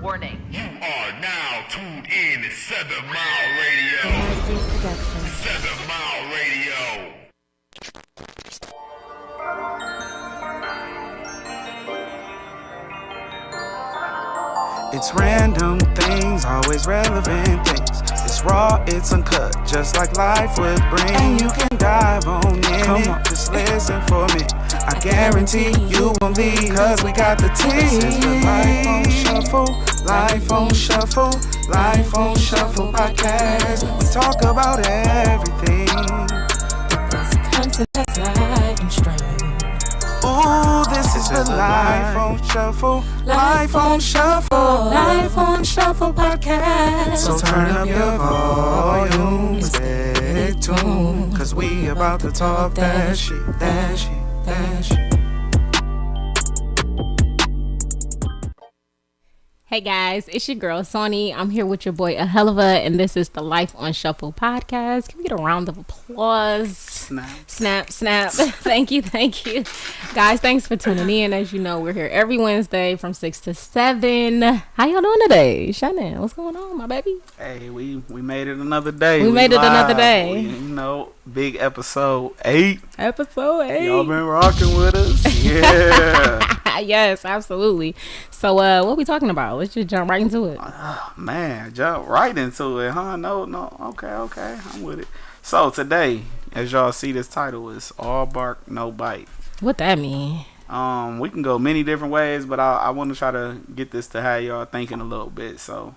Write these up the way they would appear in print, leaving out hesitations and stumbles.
Warning. You are now tuned in to 7 Mile Radio. 7 Mile Radio. It's random things, always relevant things. It's raw, it's uncut, just like life would bring. And you can dive on in. Come on, just listen for me. I guarantee you won't leave, cause we got the tea. This is the Life on Shuffle, Life on Shuffle, Life on Shuffle podcast. We talk about everything. This content that's light and strange. Ooh, this is the Life on Shuffle, Life on Shuffle, Life on Shuffle podcast. So turn up your volume, stay tuned, cause we about to talk that shit, that shit, that shit. Hey guys, it's your girl Sony. I'm here with your boy Ahelva, and this is the Life on Shuffle podcast. Can we get a round of applause? Snap. Thank you. Guys, thanks for tuning in. As you know, we're here every Wednesday from 6 to 7. How y'all doing today? Shannon, what's going on, my baby? Hey, we made it another day. We made it live. another day. Big episode 8. Episode 8. Y'all been rocking with us? Yeah. Yes, absolutely. So, what we talking about? Let's just jump right into it. Man, jump right into it, huh? No. Okay. I'm with it. So, today, as y'all see, this title is All Bark, No Bite. What that mean? We can go many different ways, but I want to try to get this to have y'all thinking a little bit. So,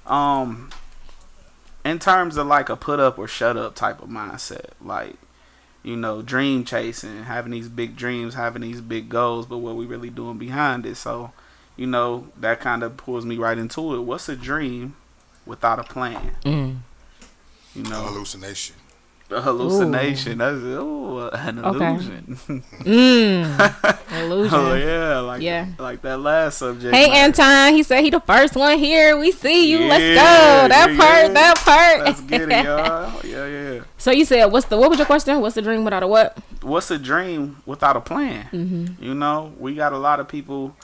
in terms of like a put up or shut up type of mindset, like, dream chasing, having these big dreams, having these big goals, but what we really doing behind it. So, that kind of pulls me right into it. What's a dream without a plan? Hallucination. A hallucination. That's an illusion. Illusion. Oh yeah, like that last subject. Hey, Anton, he said he the first one here. We see you. Let's go. That part. Let's get it, y'all. Yeah. So you said, what was your question? What's the dream without a what? What's a dream without a plan? Mm-hmm. We got a lot of people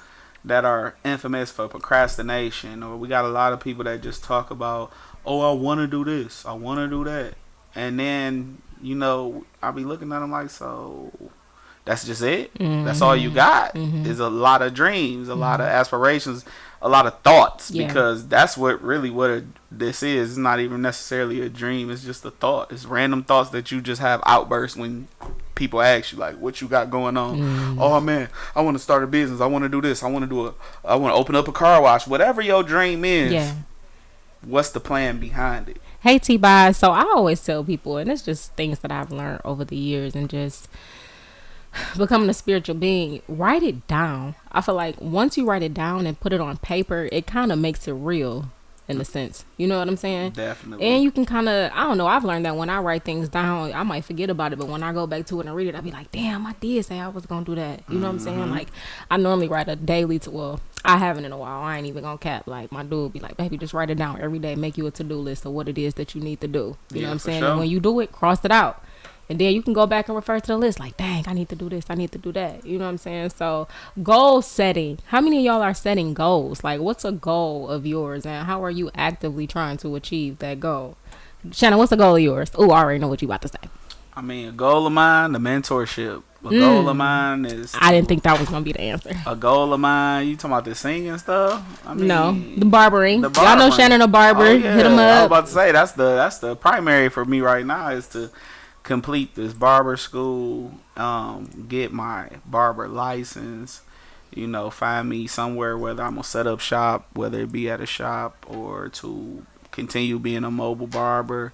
that are infamous for procrastination, or we got a lot of people that just talk about, oh, I want to do this, I want to do that. And then, I'll be looking at them like, so that's just it? Mm-hmm. That's all you got? Mm-hmm. Is a lot of dreams, a lot of aspirations, a lot of thoughts, because that's what this is. It's not even necessarily a dream. It's just a thought. It's random thoughts that you just have outbursts when people ask you, like, what you got going on? Mm-hmm. Oh, man, I want to start a business. I want to do this. I want to open up a car wash. Whatever your dream is, what's the plan behind it? Hey, T-Bye. So I always tell people, and it's just things that I've learned over the years and just becoming a spiritual being, write it down. I feel like once you write it down and put it on paper, it kind of makes it real in a sense. You know what I'm saying? Definitely. And you can kind of, I don't know, I've learned that when I write things down, I might forget about it, but when I go back to it and read it, I'll be like, damn, I did say I was going to do that. You know what I'm saying? Like, I normally write a daily I haven't in a while. I ain't even gonna cap. Like, my dude be like, baby, just write it down every day. Make you a to-do list of what it is that you need to do. You know what I'm saying? Sure. And when you do it, cross it out. And then you can go back and refer to the list. Like, dang, I need to do this. I need to do that. You know what I'm saying? So, goal setting. How many of y'all are setting goals? Like, what's a goal of yours? And how are you actively trying to achieve that goal? Shannon, what's a goal of yours? Oh, I already know what you about to say. I mean, a goal of mine, the mentorship. A goal of mine is... I didn't think that was going to be the answer. A goal of mine... You talking about the singing stuff? I mean, no, the barbering. Y'all know Shannon a barber. Hit him up. I was about to say, that's the primary for me right now is to complete this barber school, get my barber license, find me somewhere, whether I'm going to set up shop, whether it be at a shop or to continue being a mobile barber.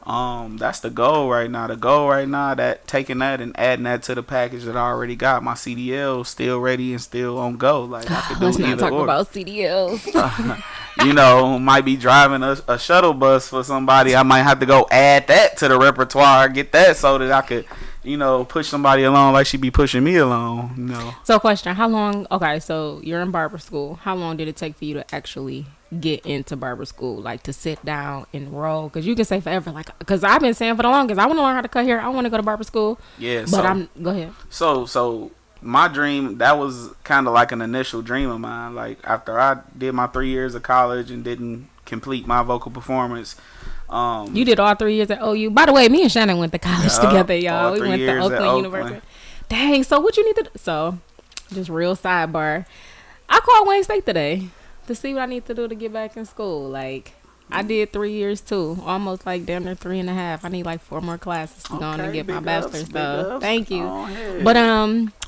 That's the goal right now. That taking that and adding that to the package that I already got. My CDL still ready and still on go. Like, I could do Let's either not talk or. about CDLs. Might be driving a shuttle bus for somebody. I might have to go add that to the repertoire, get that so that I could, push somebody along like she be pushing me along. So, question: how long? Okay, so you're in barber school. How long did it take for you to actually get into barber school, like to sit down, enroll? Because you can say forever, like, because I've been saying for the longest, I want to learn how to cut hair. I want to go to barber school. Yeah, but go ahead. So my dream, that was kind of like an initial dream of mine. Like after I did my 3 years of college and didn't complete my vocal performance. You did all 3 years at OU. By the way, me and Shannon went to college together, y'all. We went to years at Oakland University. Dang, so what you need to do? So, just real sidebar. I called Wayne State today to see what I need to do to get back in school. Like, I did 3 years too. Almost like damn near 3.5. I need like 4 more classes to go on and get my bachelor's stuff. Thank you. But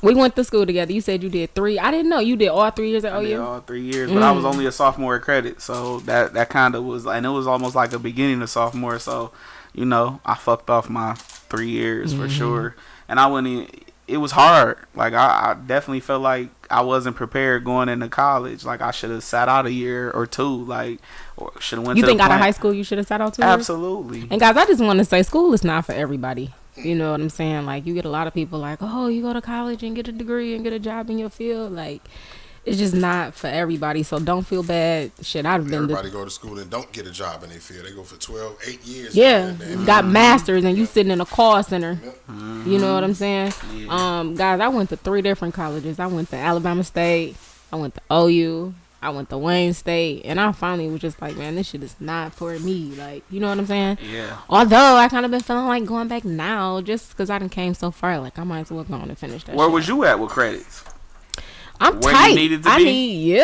we went to school together. You said you did 3. I didn't know you did all 3 years at OU. I did all 3 years, but I was only a sophomore at credit, so that kind of was, and it was almost like a beginning of sophomore. So, you know, I fucked off my 3 years for sure, and I wouldn't even. It was hard. Like I definitely felt like I wasn't prepared going into college. Like I should have sat out a year or two. Like, or should have went. You to think the out of plant. high school you should have sat out 2 years? Absolutely. And guys, I just want to say school is not for everybody. You know what I'm saying? Like you get a lot of people like, oh, you go to college and get a degree and get a job in your field. Like it's just not for everybody. So don't feel bad. Shit, I've been. Everybody go to school and don't get a job in their field. They go for 8 years. Yeah, got masters and you sitting in a call center. You know what I'm saying? Yeah. Guys, I went to 3 different colleges. I went to Alabama State. I went to OU. I went to Wayne State. And I finally was just like, man, this shit is not for me. Like, you know what I'm saying? Yeah. Although I kind of been feeling like going back now just because I done came so far. Like, I might as well go on and finish that Where shit. was you at with credits? I'm where tight. you needed to I be? need,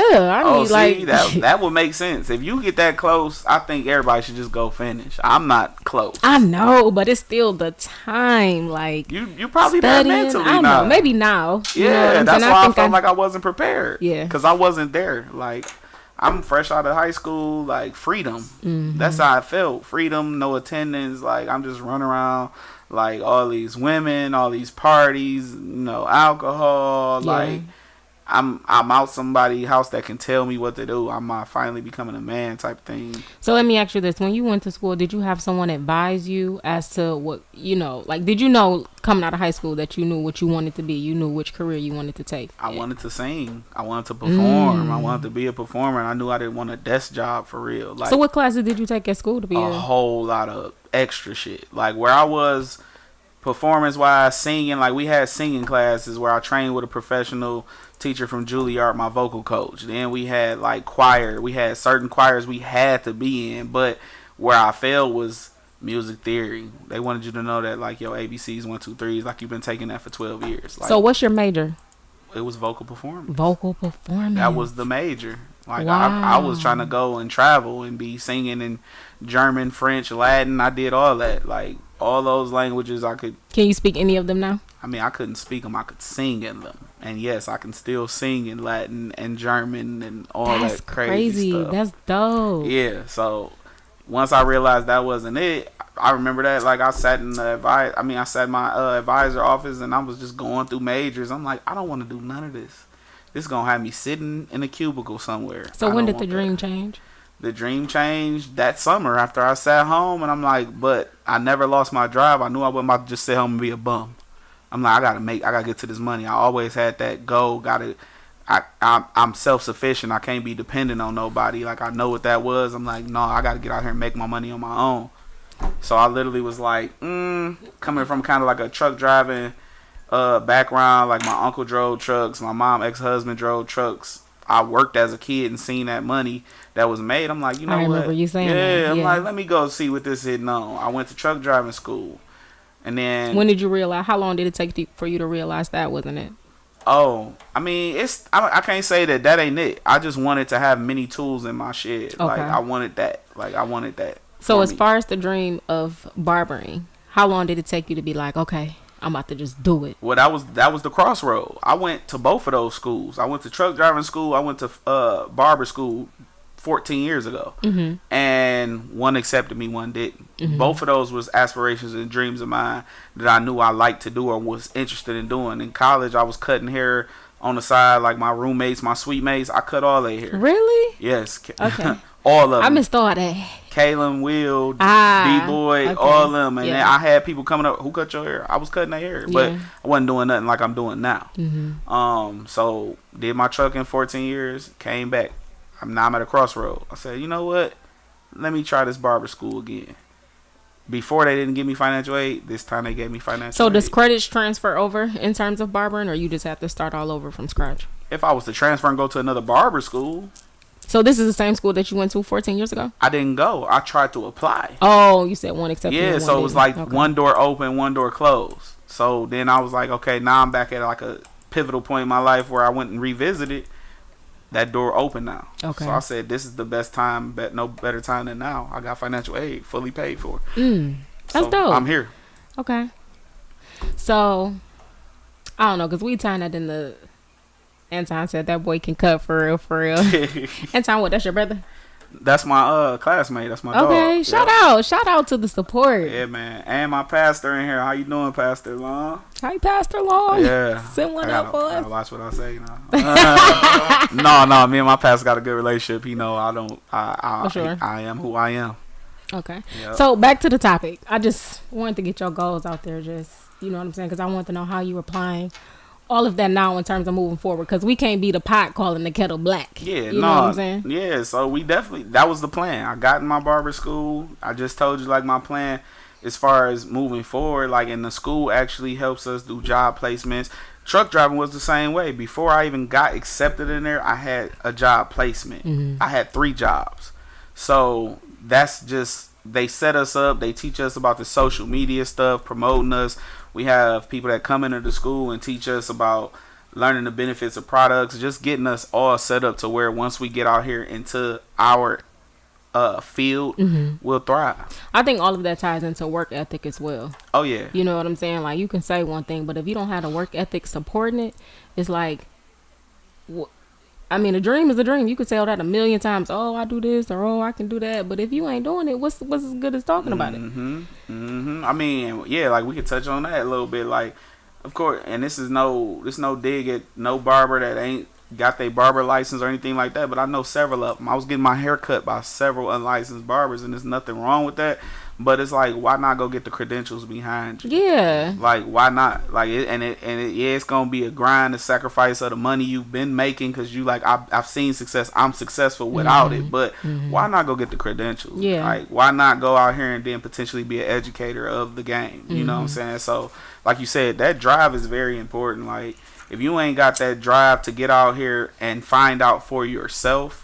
See, like that would make sense. If you get that close, I think everybody should just go finish. I'm not close. I know, but it's still the time. Like You probably there studying. mentally I now. know, maybe now. You know Yeah, what I'm that's saying? why I think felt like I wasn't prepared. Yeah. Because I wasn't there. Like, I'm fresh out of high school, like, freedom. That's how I felt. Freedom, no attendance. Like, I'm just running around, like, all these women, all these parties, you know, alcohol. Yeah. Like, I'm out somebody's house that can tell me what to do. I'm finally becoming a man type thing. So let me ask you this: when you went to school, did you have someone advise you as to what you know? Like, did you know coming out of high school that you knew what you wanted to be? You knew which career you wanted to take. I wanted to sing. I wanted to perform. I wanted to be a performer. And I knew I didn't want a desk job for real. Like, So what classes did you take at school to be a whole lot of extra shit. Like where I was performance wise, singing, like we had singing classes where I trained with a professional teacher from Juilliard, my vocal coach. Then we had like choir. We had certain choirs we had to be in, but where I failed was music theory. They wanted you to know that like your ABCs 1 2 3s, like you've been taking that for 12 years. Like, So what's your major? it was vocal performance. Vocal performance. That was the major. Like Wow. I was trying to go and travel and be singing in German, French, Latin. I did all that. Like all those languages I could. Can you speak any of them now? I mean, I couldn't speak them. I could sing in them. And yes, I can still sing in Latin and German and all That's that crazy stuff. That's dope. Yeah. So once I realized that wasn't it, I remember that like I sat in the I sat in my advisor office and I was just going through majors. I'm like, I don't want to do none of this. This is gonna have me sitting in a cubicle somewhere. So I when don't did the want dream that. change? The dream changed that summer after I sat home, and I'm like, but I never lost my drive. I knew I wasn't about to just sit home and be a bum. I'm like, I gotta get to this money. I always had that goal. I'm self-sufficient. I can't be dependent on nobody. Like I know what that was. I'm like, no, I gotta get out here and make my money on my own. So I literally was like, coming from kind of like a truck driving background. Like my uncle drove trucks, my mom ex-husband drove trucks. I worked as a kid and seen that money that was made. I'm like, you know I what? remember you saying that, Yeah, I'm yeah. like, let me go see what this hitting on. I went to truck driving school, and then When did you realize? How long did it take for you to realize that wasn't it? oh, I mean, I can't say that ain't it. I just wanted to have many tools in my shed. Like Okay. I wanted that. Like I wanted that. So for as me. far as the dream of barbering, how long did it take you to be like, okay, I'm about to just do it? Well, that was the crossroad. I went to both of those schools. I went to truck driving school. I went to barber school 14 years ago, and one accepted me, one didn't. Both of those was aspirations and dreams of mine that I knew I liked to do or was interested in doing. In college, I was cutting hair on the side, like my roommates, my suite mates. I cut all their hair. Really? Yes, Okay. all of I them. missed all that. Kalen, Will, okay. D-Boy, all of them. And Yeah. then I had people coming up, who cut your hair? I was cutting their hair. But Yeah. I wasn't doing nothing like I'm doing now. So did my truck in 14 years, came back. Now I'm at a crossroad. I said, you know what? Let me try this barber school again. before they didn't give me financial aid. This time they gave me financial So aid. does credits transfer over in terms of barbering, or you just have to start all over from scratch? If I was to transfer and go to another barber school, So this is the same school that you went to 14 years ago? I didn't go. I tried to apply. Oh, you said one accepted. Yeah, and so one it was didn't. like Okay. one door open, one door closed. So then I was like, okay, now I'm back at like a pivotal point in my life where I went and revisited. That door open now. Okay. So I said, this is the best time, but no better time than now. I got financial aid, fully paid for. That's So dope. I'm here. Okay. So, I don't know, because we tied that in the... Anton said that boy can cut for real, for real. Anton, what, that's your brother? That's my classmate. That's my dog. Okay, Yep. shout out to the support. Yeah, man. And my pastor in here. How you doing, Pastor Long? Hi, Pastor Long. Yeah. Send one I up for gotta us. watch what I say now. No. Me and my pastor got a good relationship. He know I don't. For sure. I am who I am. Okay. Yep. So, back to the topic. I just wanted to get your goals out there. Just, you know what I'm saying? Because I want to know how you're applying all of that now in terms of moving forward. Because we can't be the pot calling the kettle black. Yeah, you know what I'm saying? Yeah, so we definitely, that was the plan. I got in my barber school. I just told you, like, my plan as far as moving forward, like, in the school actually helps us do job placements. Truck driving was the same way. Before I even got accepted in there, I had a job placement. I had 3 jobs. So that's just, they set us up. They teach us about the social media stuff, promoting us. We have people that come into the school and teach us about learning the benefits of products, just getting us all set up to where once we get out here into our field, we'll thrive. I think all of that ties into work ethic as well. Oh, yeah. You know what I'm saying? Like, you can say one thing, but if you don't have the work ethic supporting it, it's like, I mean, a dream is a dream. You could tell that a million times. Oh, I do this, or oh, I can do that. But if you ain't doing it, what's as good as talking about it? I mean, yeah, like, we could touch on that a little bit. Like, of course, and this is no dig at no barber that ain't got their barber license or anything like that, but I know several of them. I was getting my hair cut by several unlicensed barbers, and there's nothing wrong with that. But it's like, why not go get the credentials behind you? Yeah. Like, why not? Like, yeah, it's gonna be a grind, a sacrifice of the money you've been making, because you like, I've seen success. I'm successful without it, but why not go get the credentials? Yeah. Like, why not go out here and then potentially be an educator of the game? You know what I'm saying? So, like you said, that drive is very important. Like, if you ain't got that drive to get out here and find out for yourself,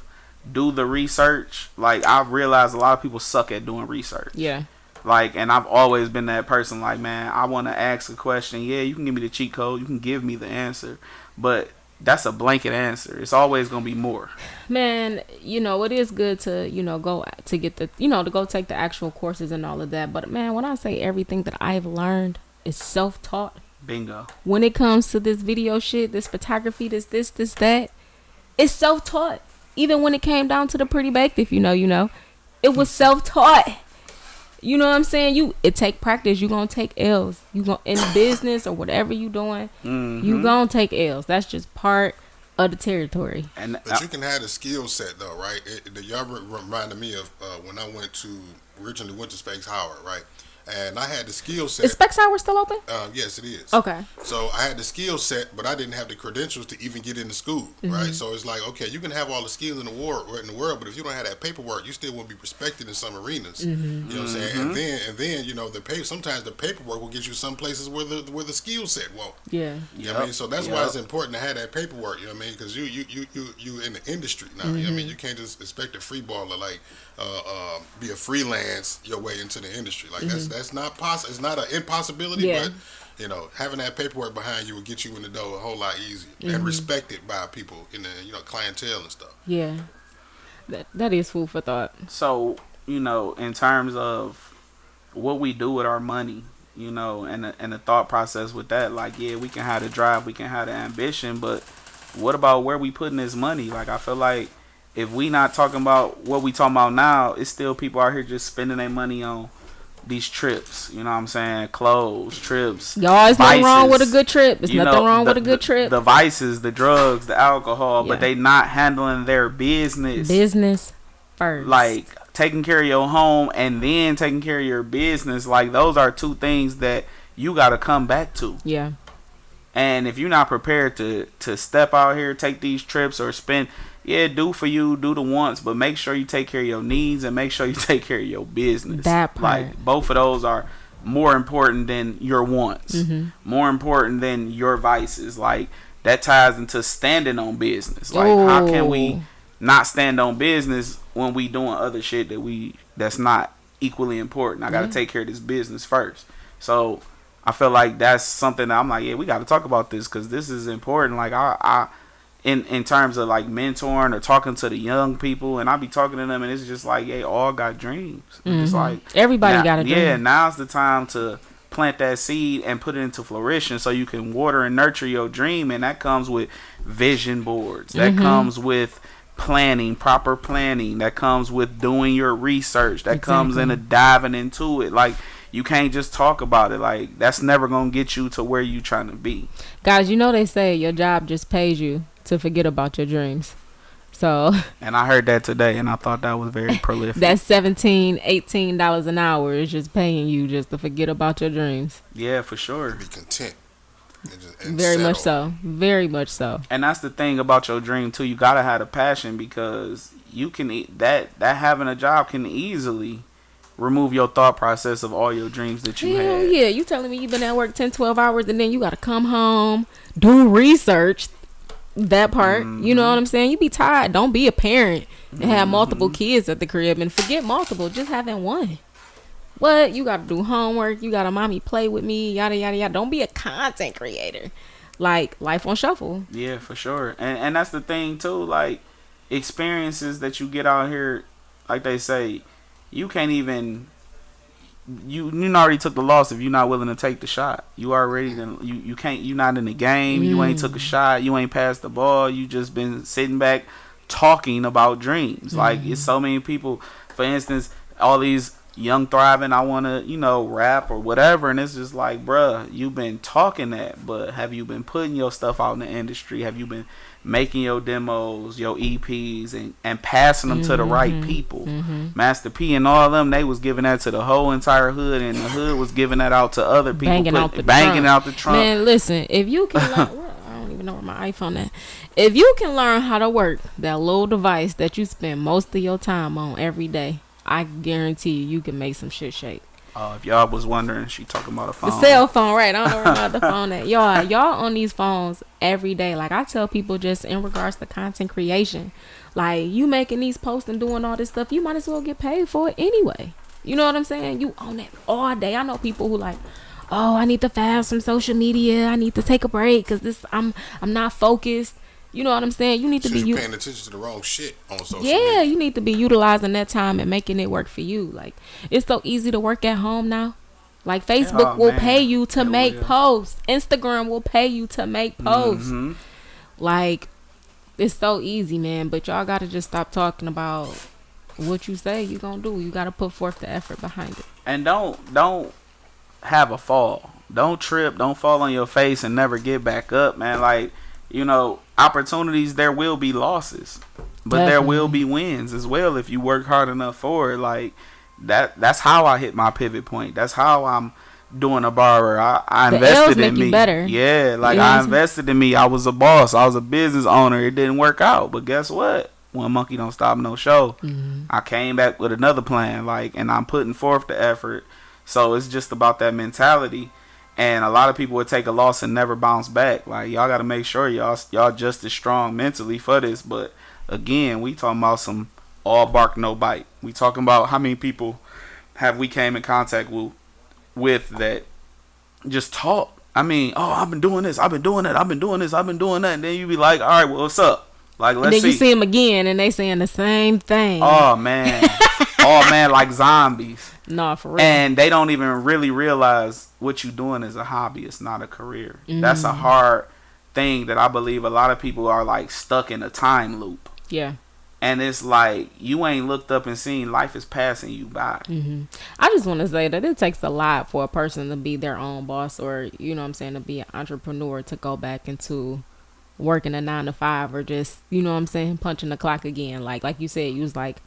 do the research. Like, I've realized a lot of people suck at doing research. Yeah. Like, and I've always been that person, like, man, I want to ask a question. Yeah, you can give me the cheat code. You can give me the answer. But that's a blanket answer. It's always going to be more. Man, you know, it is good to, you know, go to get the, you know, to go take the actual courses and all of that. But, man, when I say everything that I've learned is self-taught, Bingo. when it comes to this video shit, this photography, this, that, it's self-taught. Even when it came down to the Pretty Baked, if you know, you know, it was self-taught. You know what I'm saying? It take practice. You gonna take L's. You gonna, in business or whatever you doing, you gonna take L's. That's just part of the territory. And But you can have the skill set though, right? Y'all reminded me of when I originally went to Specs Howard, right? And I had the skill set. Is Specs Hour still open? Yes, it is. Okay. So I had the skill set, but I didn't have the credentials to even get into school, right? So it's like, okay, you can have all the skills in the world, but if you don't have that paperwork, you still won't be respected in some arenas. You know what I'm saying? And then you know sometimes the paperwork will get you some places where the skill set won't. Yeah. You know what I mean? So that's why it's important to have that paperwork. You know what I mean? Because you in the industry now. You know what I mean? You can't just expect a free baller like be a freelance your way into the industry. Like that's not possible. It's not an impossibility, Yeah. but you know, having that paperwork behind you will get you in the door a whole lot easier and respected by people in the clientele and stuff. Yeah. That is food for thought. so, you know, in terms of what we do with our money, you know, and the thought process with that, like, yeah, we can have the drive, we can have the ambition, but what about where we putting this money? Like, I feel like if we not talking about what we talking about now, it's still people out here just spending their money on these trips. You know what I'm saying? Clothes, trips. Y'all, it's nothing wrong vices. with a good trip. There's You nothing know, wrong with a good trip. The vices, the drugs, the alcohol, Yeah. but they not handling their business. Business first. Like, taking care of your home and then taking care of your business. Like, those are two things that you got to come back to. Yeah. And if you're not prepared to step out here, take these trips, or spend, yeah, do for you, do the wants, but make sure you take care of your needs and make sure you take care of your business. That part. Like, both of those are more important than your wants, more important than your vices. Like, that ties into standing on business. Like, how can we not stand on business when we doing other shit that's not equally important? I got to take care of this business first. So I feel like that's something that I'm like, yeah, we got to talk about this because this is important. Like, I in terms of like mentoring or talking to the young people, and I be talking to them, and it's just like, they all got dreams. It's like Everybody got a dream. Yeah, now's the time to plant that seed and put it into flourishing so you can water and nurture your dream. And that comes with vision boards. That comes with planning, proper planning. That comes with doing your research. That comes into diving into it. Like, you can't just talk about it. Like, that's never gonna get you to where you trying to be. Guys, you know they say your job just pays you to forget about your dreams. So And I heard that today, and I thought that was very prolific. that's $17-$18 an hour is just paying you just to forget about your dreams. Yeah, for sure. Be content. And Very much settle. so. Very much so. And that's the thing about your dream too. You gotta have a passion, because you can that having a job can easily remove your thought process of all your dreams that you Hell had. yeah. You telling me you've been at work 10-12 hours and then you got to come home, do research. That part. You know what I'm saying? You be tired. Don't be a parent and have multiple kids at the crib and forget multiple. Just having one. What? You got to do homework. You got to mommy play with me. Yada, yada, yada. Don't be a content creator. Like, life on shuffle. Yeah, for sure. And that's the thing too. Like, experiences that you get out here, like they say, you can't even. You already took the loss if you're not willing to take the shot. You already you can't. You not in the game. You ain't took a shot. You ain't passed the ball. You just been sitting back talking about dreams. Like, it's so many people. For instance, all these young thriving, I want to rap or whatever, and it's just like, bruh, you've been talking that, but have you been putting your stuff out in the industry? Have you been making your demos, your EPs, and passing them to the right people? Master P and all them, they was giving that to the whole entire hood, and the hood was giving that out to other people, Banging out the trunk. Man, listen, if you can learn, I don't even know where my iPhone at. If you can learn how to work that little device that you spend most of your time on every day, I guarantee you can make some shit shake. If y'all was wondering, she talking about a phone. The cell phone, right? I don't know where the phone at. Y'all on these phones every day. Like, I tell people just in regards to content creation, like, you making these posts and doing all this stuff, you might as well get paid for it anyway. You know what I'm saying? You own it all day. I know people who like, oh, I need to fast from social media. I need to take a break because I'm not focused. You know what I'm saying? You need to be paying attention to the wrong shit on social media. Yeah, you need to be utilizing that time and making it work for you. Like, it's so easy to work at home now. Like, Facebook will pay you to make posts. Instagram will pay you to make posts. Like, it's so easy, man. But y'all got to just stop talking about what you say you gonna do. You got to put forth the effort behind it. And don't have a fall. Don't trip. Don't fall on your face and never get back up, man. Like, opportunities, there will be losses, but there will be wins as well if you work hard enough for it. Like, that's how I hit my pivot point. That's how I'm doing a borrower. I invested in me. Better. Yeah, like, I invested in me. I was a boss. I was a business owner. It didn't work out, but guess what? One monkey don't stop no show. I came back with another plan, like, and I'm putting forth the effort. So it's just about that mentality. And a lot of people would take a loss and never bounce back. Like, y'all got to make sure y'all just as strong mentally for this. But again, we talking about some all bark no bite. We talking about how many people have we came in contact with that just talk. I mean, oh, I've been doing this, I've been doing that, I've been doing this, I've been doing that, and then you be like, all right, well, what's up? Like, let's see. And then you see them again, and they saying the same thing. Oh man, like zombies. No, for real. And they don't even really realize what you're doing is a hobby. It's not a career. That's a hard thing that I believe a lot of people are like stuck in a time loop. Yeah. And it's like, you ain't looked up and seen life is passing you by. I just want to say that it takes a lot for a person to be their own boss, or, you know what I'm saying, to be an entrepreneur, to go back into working a 9 to 5, or just, you know what I'm saying, punching the clock again. Like you said, you was like,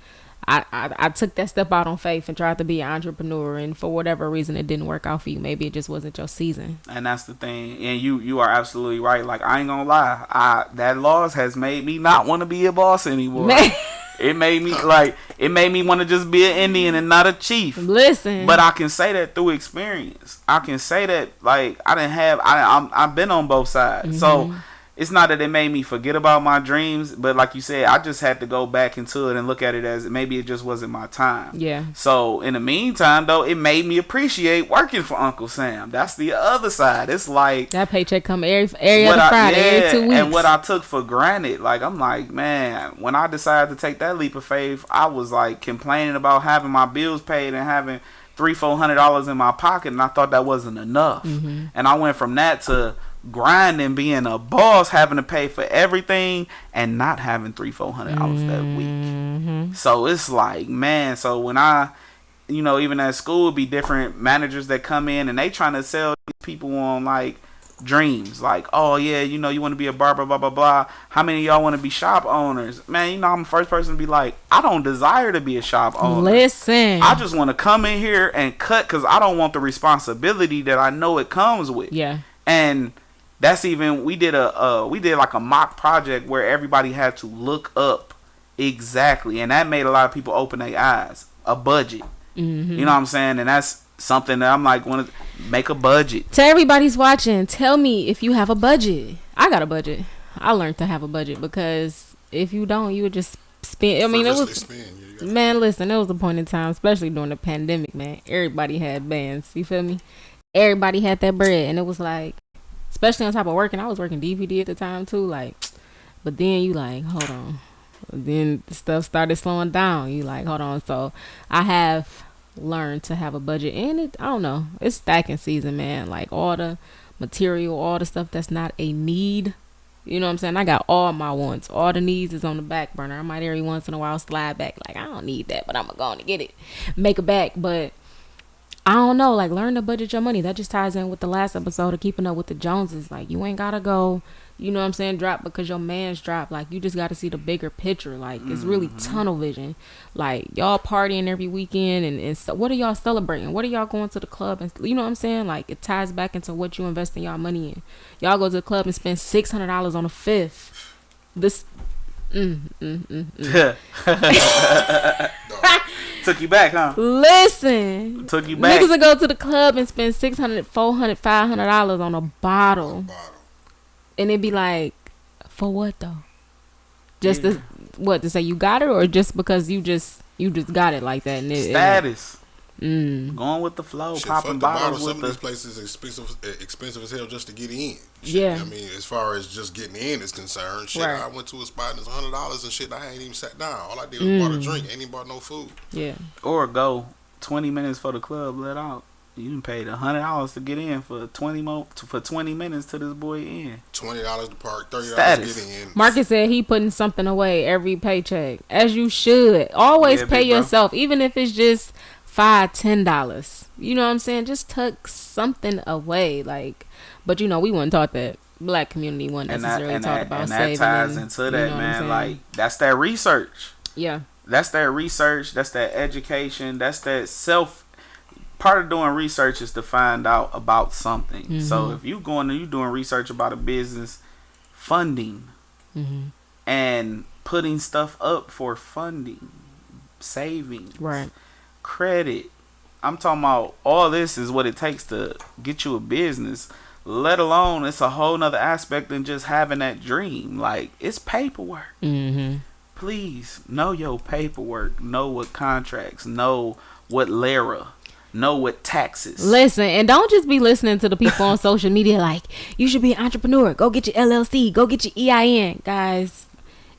I took that step out on faith and tried to be an entrepreneur, and for whatever reason it didn't work out for you. Maybe it just wasn't your season. And that's the thing. And you are absolutely right. Like, I ain't gonna lie, that loss has made me not want to be a boss anymore. It made me want to just be an Indian and not a chief. Listen, but I can say that through experience. I can say that, like, I've been on both sides. So it's not that it made me forget about my dreams, but like you said, I just had to go back into it and look at it as maybe it just wasn't my time. Yeah. So in the meantime, though, it made me appreciate working for Uncle Sam. That's the other side. It's like that paycheck come every other Friday, every 2 weeks. And what I took for granted, like, I'm like, man, when I decided to take that leap of faith, I was like complaining about having my bills paid and having $300-400 in my pocket, and I thought that wasn't enough. And I went from that to grinding, being a boss, having to pay for everything and not having $300-400 that week. So it's like, man, so when I, even at school, it'd be different managers that come in and they trying to sell people on like dreams, like, oh yeah, you want to be a barber, blah blah blah, how many of y'all want to be shop owners? Man, I'm the first person to be like, I don't desire to be a shop owner. Listen, I just want to come in here and cut, because I don't want the responsibility that I know it comes with. Yeah. And that's even, we did like a mock project where everybody had to look up exactly, and that made a lot of people open their eyes. A budget, you know what I'm saying? And that's something that I'm like, want to make a budget. To everybody's watching, tell me if you have a budget. I got a budget. I learned to have a budget, because if you don't, you would just spend. I mean, it was, man, listen, there was a point in time, especially during the pandemic, man, everybody had bands. You feel me? Everybody had that bread, and it was like, especially on top of working, I was working DVD at the time too, like, but then you like, hold on, then the stuff started slowing down, you like, hold on. So I have learned to have a budget, and I don't know, it's stacking season, man. Like, all the material, all the stuff that's not a need, you know what I'm saying? I got all my wants, all the needs is on the back burner. I might every once in a while slide back, like, I don't need that, but I'm going to get it, make it back. But I don't know, like, learn to budget your money. That just ties in with the last episode of Keeping Up with the Joneses. Like, you ain't gotta go, you know what I'm saying, drop because your man's dropped. Like, you just gotta see the bigger picture. Like, it's really tunnel vision. Like, y'all partying every weekend, and so what are y'all celebrating? What are y'all going to the club? And you know what I'm saying? Like, it ties back into what you invest in y'all money in. Y'all go to the club and spend $600 on a fifth. This Took you back, huh? Listen, Took you back. Niggas will go to the club and spend $600, $400, $500 on a bottle, and it be like, for what though? Just to say you got it, or just because you just got it like that? And status. Going with the flow, shit, popping bottles. Some of these places expensive as hell just to get in. Shit, yeah. I mean, as far as just getting in is concerned, shit, right. I went to a spot and it's $100 and shit. I ain't even sat down. All I did was bought a drink. Ain't even bought no food. Yeah. Or go 20 minutes for the club let out. You done paid $100 to get in for 20 minutes to this boy in. $20 to park, $30 status. to get in. Marcus said he putting something away every paycheck, as you should. Always pay yourself, even if it's just $5-10. You know what I'm saying? Just tuck something away, like. But we weren't taught that. Black community wasn't necessarily taught about saving. And that ties into that, man. Like, that's that research. Yeah. That's that research. That's that education. That's that part of doing research is to find out about something. So if you doing research about a business, funding and putting stuff up for funding, savings, right, credit. I'm talking about all this is what it takes to get you a business. Let alone, it's a whole nother aspect than just having that dream. Like, it's paperwork. Please know your paperwork. Know what contracts. Know what LARA. Know what taxes. Listen, and don't just be listening to the people on social media like, you should be an entrepreneur. Go get your LLC. Go get your EIN. Guys,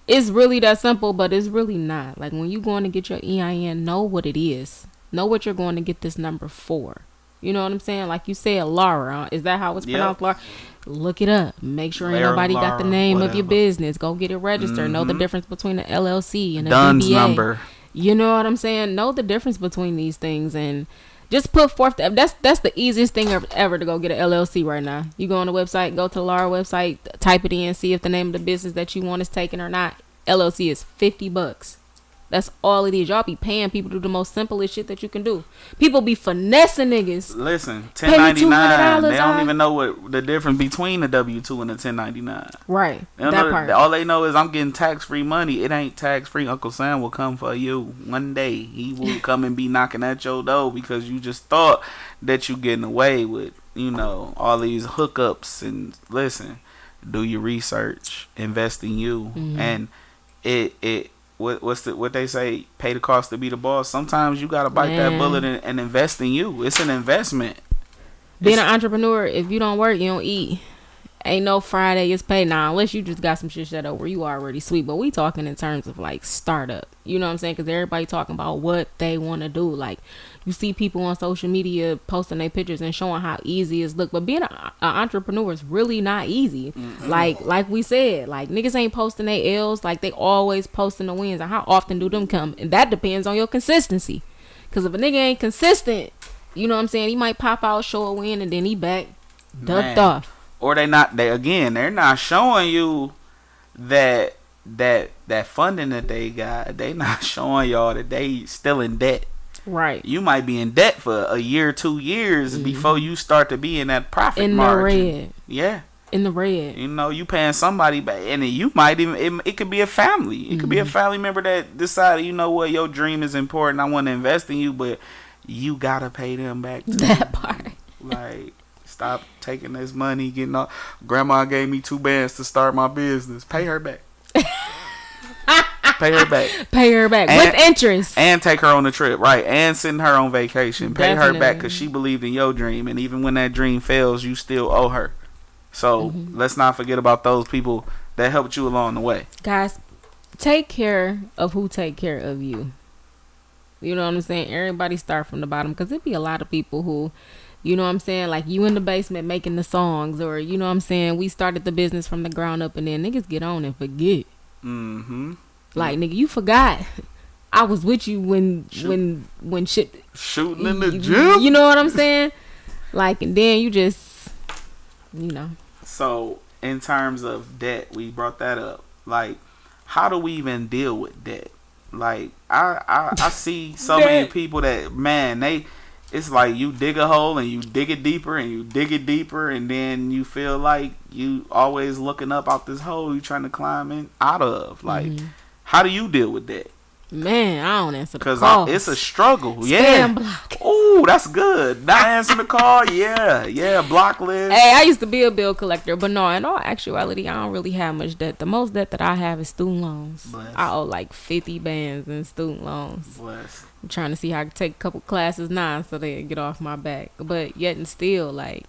it's really that simple, but it's really not. Like, when you're going to get your EIN, know what it is. Know what you're going to get this number for. You know what I'm saying? Like you said, Laura. Is that how it's pronounced, Laura? Look it up. Make sure ain't nobody got the name of your business. Go get it registered. Know the difference between an LLC and a DUNS DBA. Number. You know what I'm saying? Know the difference between these things, and just put forth. That's the easiest thing ever to go get an LLC right now. You go on the website, go to the Laura website, type it in, see if the name of the business that you want is taken or not. LLC is $50. That's all it is. Y'all be paying people to do the most simplest shit that you can do. People be finessing niggas. Listen, Pay me 1099. They $200, don't even know what the difference between the W-2 and the 1099. Right. They don't That know, part. all they know is I'm getting tax-free money. It ain't tax-free. Uncle Sam will come for you one day. He will come and be knocking at your door because you just thought that you getting away with, you know, all these hookups. And listen, do your research, invest in you, and what they say, pay the cost to be the boss. Sometimes you gotta bite that bullet and invest in you. It's an investment. Being an entrepreneur, if you don't work, you don't eat. Ain't no Friday is paid now, unless you just got some shit set up where you already sweet. But we talking in terms of like startup. You know what I'm saying? Because everybody talking about what they want to do. Like you see people on social media posting their pictures and showing how easy it's look. But being an entrepreneur is really not easy. Like we said, like niggas ain't posting their L's. Like they always posting the wins. And how often do them come? And that depends on your consistency. Because if a nigga ain't consistent, you know what I'm saying? He might pop out, show a win, and then he back ducked off. Or they're not showing you that funding that they got. They not showing y'all that they still in debt. Right. You might be in debt for a year, 2 years before you start to be in that profit In margin. the red. Yeah. In the red. You know, you paying somebody back, and you might even it could be a family. It could be a family member that decided, you know what, your dream is important. I want to invest in you, but you gotta pay them back too. That part. Like, stop taking this money, getting all. Grandma gave me 2 bands to start my business. Pay her back. Pay her back. Pay her back with interest. And take her on the trip, right? And send her on vacation. Pay her Definitely. back because she believed in your dream. And even when that dream fails, you still owe her. So let's not forget about those people that helped you along the way. Guys, take care of who take care of you. You know what I'm saying? Everybody start from the bottom, because it be a lot of people who, you know what I'm saying, like you in the basement making the songs, or you know what I'm saying, we started the business from the ground up, and then niggas get on and forget. Like, nigga, you forgot I was with you when shit shooting in the gym. You know what I'm saying? Like, and then you just, you know. So in terms of debt, we brought that up. Like, how do we even deal with debt? Like, I see so many people that, man, it's like you dig a hole and you dig it deeper and you dig it deeper, and then you feel like you always looking up out this hole you trying to climb in out of. Like, how do you deal with that? Man, I don't answer the call. Because it's a struggle. Spam block. Ooh, that's good. Not answering the call. Yeah. Block list. Hey, I used to be a bill collector, but no, in all actuality, I don't really have much debt. The most debt that I have is student loans. Bless. I owe like 50 bands in student loans. Bless. I'm trying to see how I can take a couple classes now so they get off my back. But yet and still, like,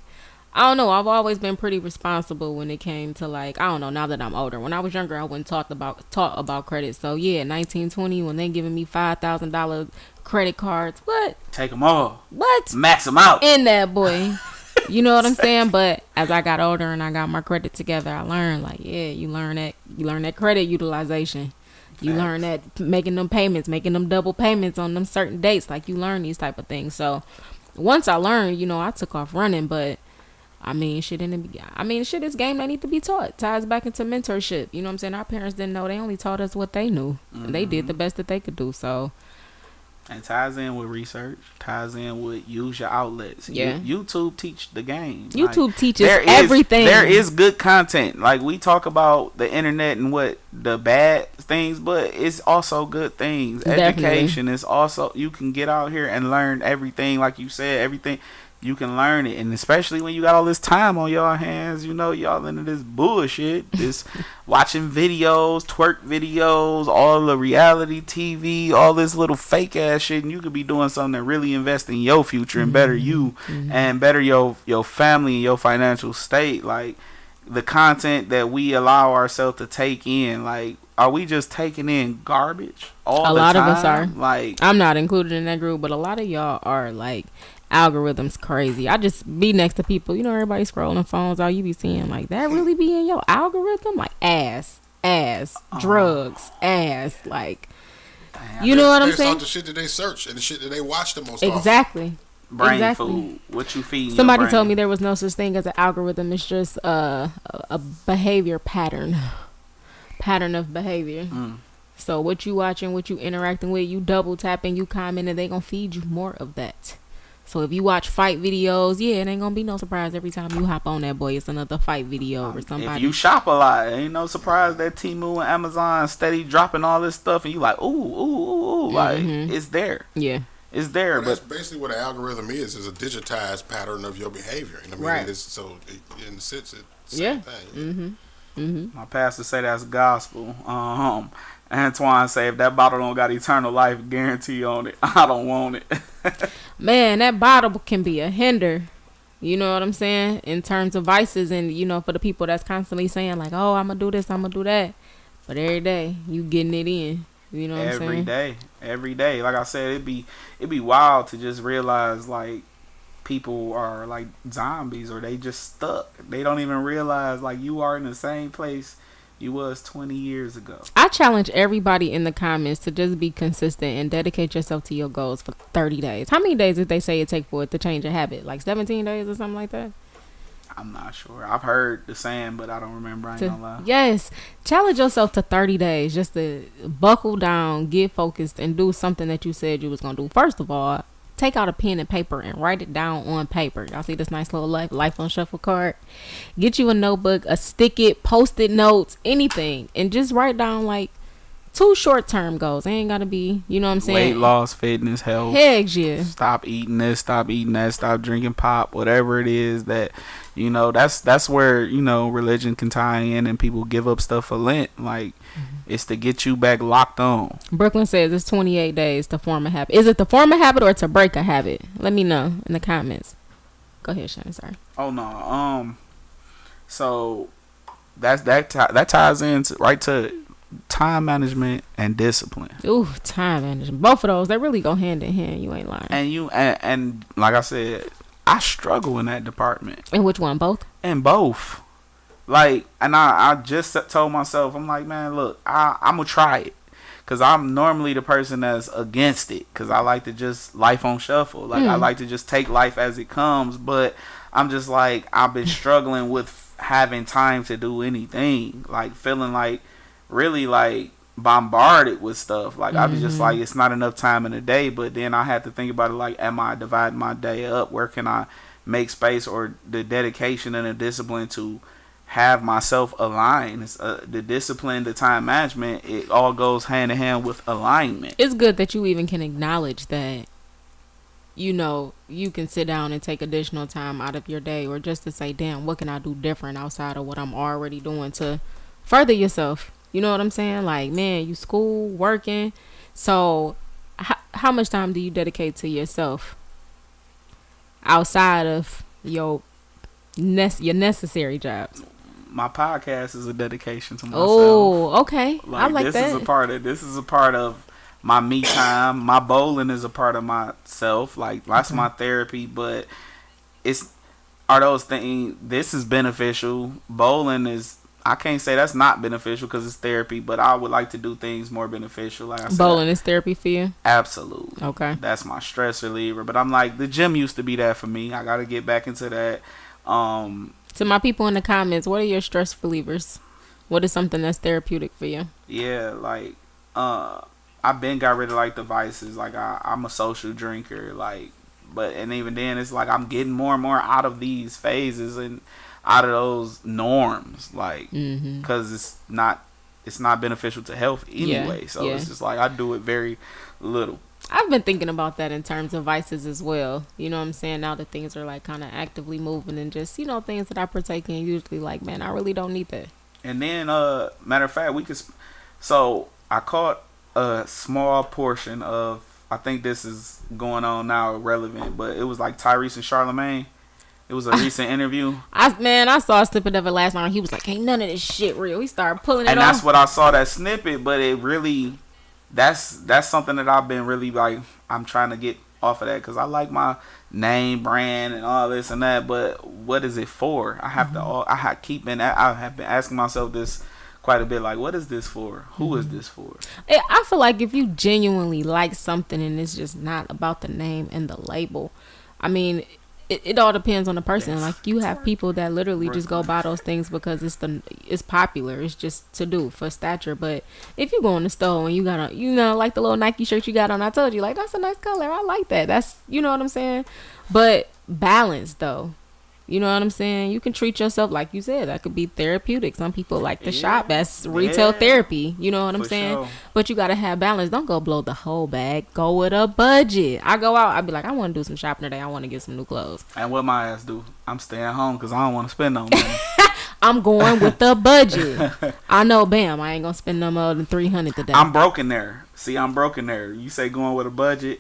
I don't know. I've always been pretty responsible when it came to, like, I don't know, now that I'm older. When I was younger, I wasn't taught about credit. So, yeah, 1920, when they giving me $5,000 credit cards, what? Take them all. What? Max them out. In that, boy. You know what I'm saying? But as I got older and I got my credit together, I learned, like, yeah, you learn that credit utilization. You learn that making them payments, making them double payments on them certain dates. Like, you learn these type of things. So, once I learned, you know, I took off running, but I mean, shit, this game that need to be taught. Ties back into mentorship. You know what I'm saying? Our parents didn't know. They only taught us what they knew. And they did the best that they could do. So, and ties in with research. Ties in with use your outlets. Yeah. YouTube teach the game. YouTube teaches there is everything. There is good content. Like, we talk about the internet and what the bad things, but it's also good things. Definitely. Education is also, you can get out here and learn everything. Like you said, everything. You can learn it, and especially when you got all this time on your hands, you know, y'all into this bullshit, this watching videos, twerk videos, all the reality TV, all this little fake ass shit, and you could be doing something that really invest in your future and better you and better your family and your financial state. Like, the content that we allow ourselves to take in, like, are we just taking in garbage all the time? A lot of us are. Like, I'm not included in that group, but a lot of y'all are. Like, algorithms crazy. I just be next to people, you know, everybody scrolling phones, all you be seeing, like, that really be in your algorithm? Like, ass, drugs, ass, like, you know what I'm saying? It's the shit that they search and the shit that they watch the most exactly. Brain food. What you feeding Somebody your brain. told me there was no such thing as an algorithm. It's just a behavior pattern of behavior. So what you watching, what you interacting with, you double tapping, you commenting, they gonna feed you more of that. So if you watch fight videos, yeah, it ain't gonna be no surprise every time you hop on that, boy. It's another fight video or somebody. If you shop a lot, ain't no surprise that Temu and Amazon steady dropping all this stuff, and you like, ooh, like it's there. Yeah. It's there, Well, that's but basically what an algorithm is a digitized pattern of your behavior. And I mean, Right. it's so in the sense, it's the Yeah. same thing. my pastor say that's gospel. Antoine say if that bottle don't got eternal life guarantee on it, I don't want it. Man, that bottle can be a hinder. You know what I'm saying? In terms of vices, and you know, for the people that's constantly saying like, "Oh, I'm gonna do this, I'm gonna do that," but every day you getting it in. You know what I'm saying? Every day. Like I said, it'd be wild to just realize like people are like zombies or they just stuck. They don't even realize like you are in the same place you was 20 years ago. I challenge everybody in the comments to just be consistent and dedicate yourself to your goals for 30 days. How many days did they say it take for it to change a habit? Like 17 days or something like that? I'm not sure. I've heard the saying, but I don't remember. I ain't gonna lie. Yes. Challenge yourself to 30 days just to buckle down, get focused, and do something that you said you was going to do. First of all, take out a pen and paper and write it down on paper. Y'all see this nice little life on shuffle card? Get you a notebook, a stick it, post-it notes, anything, and just write down like 2 short-term goals. They ain't got to be, you know what I'm saying? Weight loss, fitness, health. Heck yeah. Stop eating this, stop eating that, stop drinking pop, whatever it is that, you know, that's where, you know, religion can tie in and people give up stuff for Lent. Like, it's to get you back locked on. Brooklyn says it's 28 days to form a habit. Is it to form a habit or to break a habit? Let me know in the comments. Go ahead, Shane. Sorry. Oh, no. So, that ties in right to time management and discipline. Ooh, time management. Both of those, they really go hand in hand. You ain't lying. And like I said, I struggle in that department. And which one? Both? In both. Like, and I just told myself, I'm like, man, look, I'm going to try it. Because I'm normally the person that's against it. Because I like to just life on shuffle. Like, I like to just take life as it comes. But I'm just like, I've been struggling with having time to do anything. Like, feeling like, really like bombarded with stuff. Like, I was just like, it's not enough time in the day. But then I had to think about it like, am I dividing my day up? Where can I make space or the dedication and the discipline to have myself aligned? It's, the discipline, the time management, it all goes hand in hand with alignment. It's good that you even can acknowledge that, you know, you can sit down and take additional time out of your day, or just to say, damn, what can I do different outside of what I'm already doing to further yourself? You know what I'm saying? Like, man, you school, working. So how much time do you dedicate to yourself outside of your necessary jobs? My podcast is a dedication to myself. Oh, okay. I like this that. This is a part of my me time. My bowling is a part of myself. Like, that's my therapy. But are those things? This is beneficial. Bowling is. I can't say that's not beneficial because it's therapy, but I would like to do things more beneficial. Like I said, bowling is therapy for you? Absolutely. Okay. That's my stress reliever. But I'm like, the gym used to be that for me. I got to get back into that. To my people in the comments, what are your stress relievers? What is something that's therapeutic for you? Yeah, like, I've been got rid of like the vices. Like, I'm a social drinker. Like, and even then, it's like I'm getting more and more out of these phases and out of those norms, like, because it's not beneficial to health anyway. It's just like I do it very little. I've been thinking about that in terms of vices as well. You know what I'm saying? Now that things are like kind of actively moving and just, you know, things that I partake in, usually like, man, I really don't need that. And then, matter of fact, so I caught a small portion of, I think this is going on now, relevant, but it was like Tyrese and Charlamagne. It was a recent interview. I saw a snippet of it last night. He was like, ain't none of this shit real. He started pulling it off. And that's what I saw, that snippet, but it really, that's something that I've been really like, I'm trying to get off of that because I like my name, brand, and all this and that, but what is it for? I have I have been asking myself this quite a bit, like, what is this for? Who is this for? I feel like if you genuinely like something and it's just not about the name and the label, I mean, it all depends on the person. Yes. Like you have people that literally just go buy those things because it's popular. It's just to do for stature. But if you go in the store and you got like the little Nike shirt you got on, I told you like that's a nice color. I like that. That's you know what I'm saying. But balance though. You know what I'm saying? You can treat yourself like you said. That could be therapeutic. Some people like to shop. That's retail therapy. You know what I'm saying? Sure. But you got to have balance. Don't go blow the whole bag. Go with a budget. I go out. I be like, I want to do some shopping today. I want to get some new clothes. And what my ass do? I'm staying home because I don't want to spend no money. I'm going with the budget. I know, bam, I ain't going to spend no more than $300 today. I'm broken there. See, I'm broken there. You say going with a budget.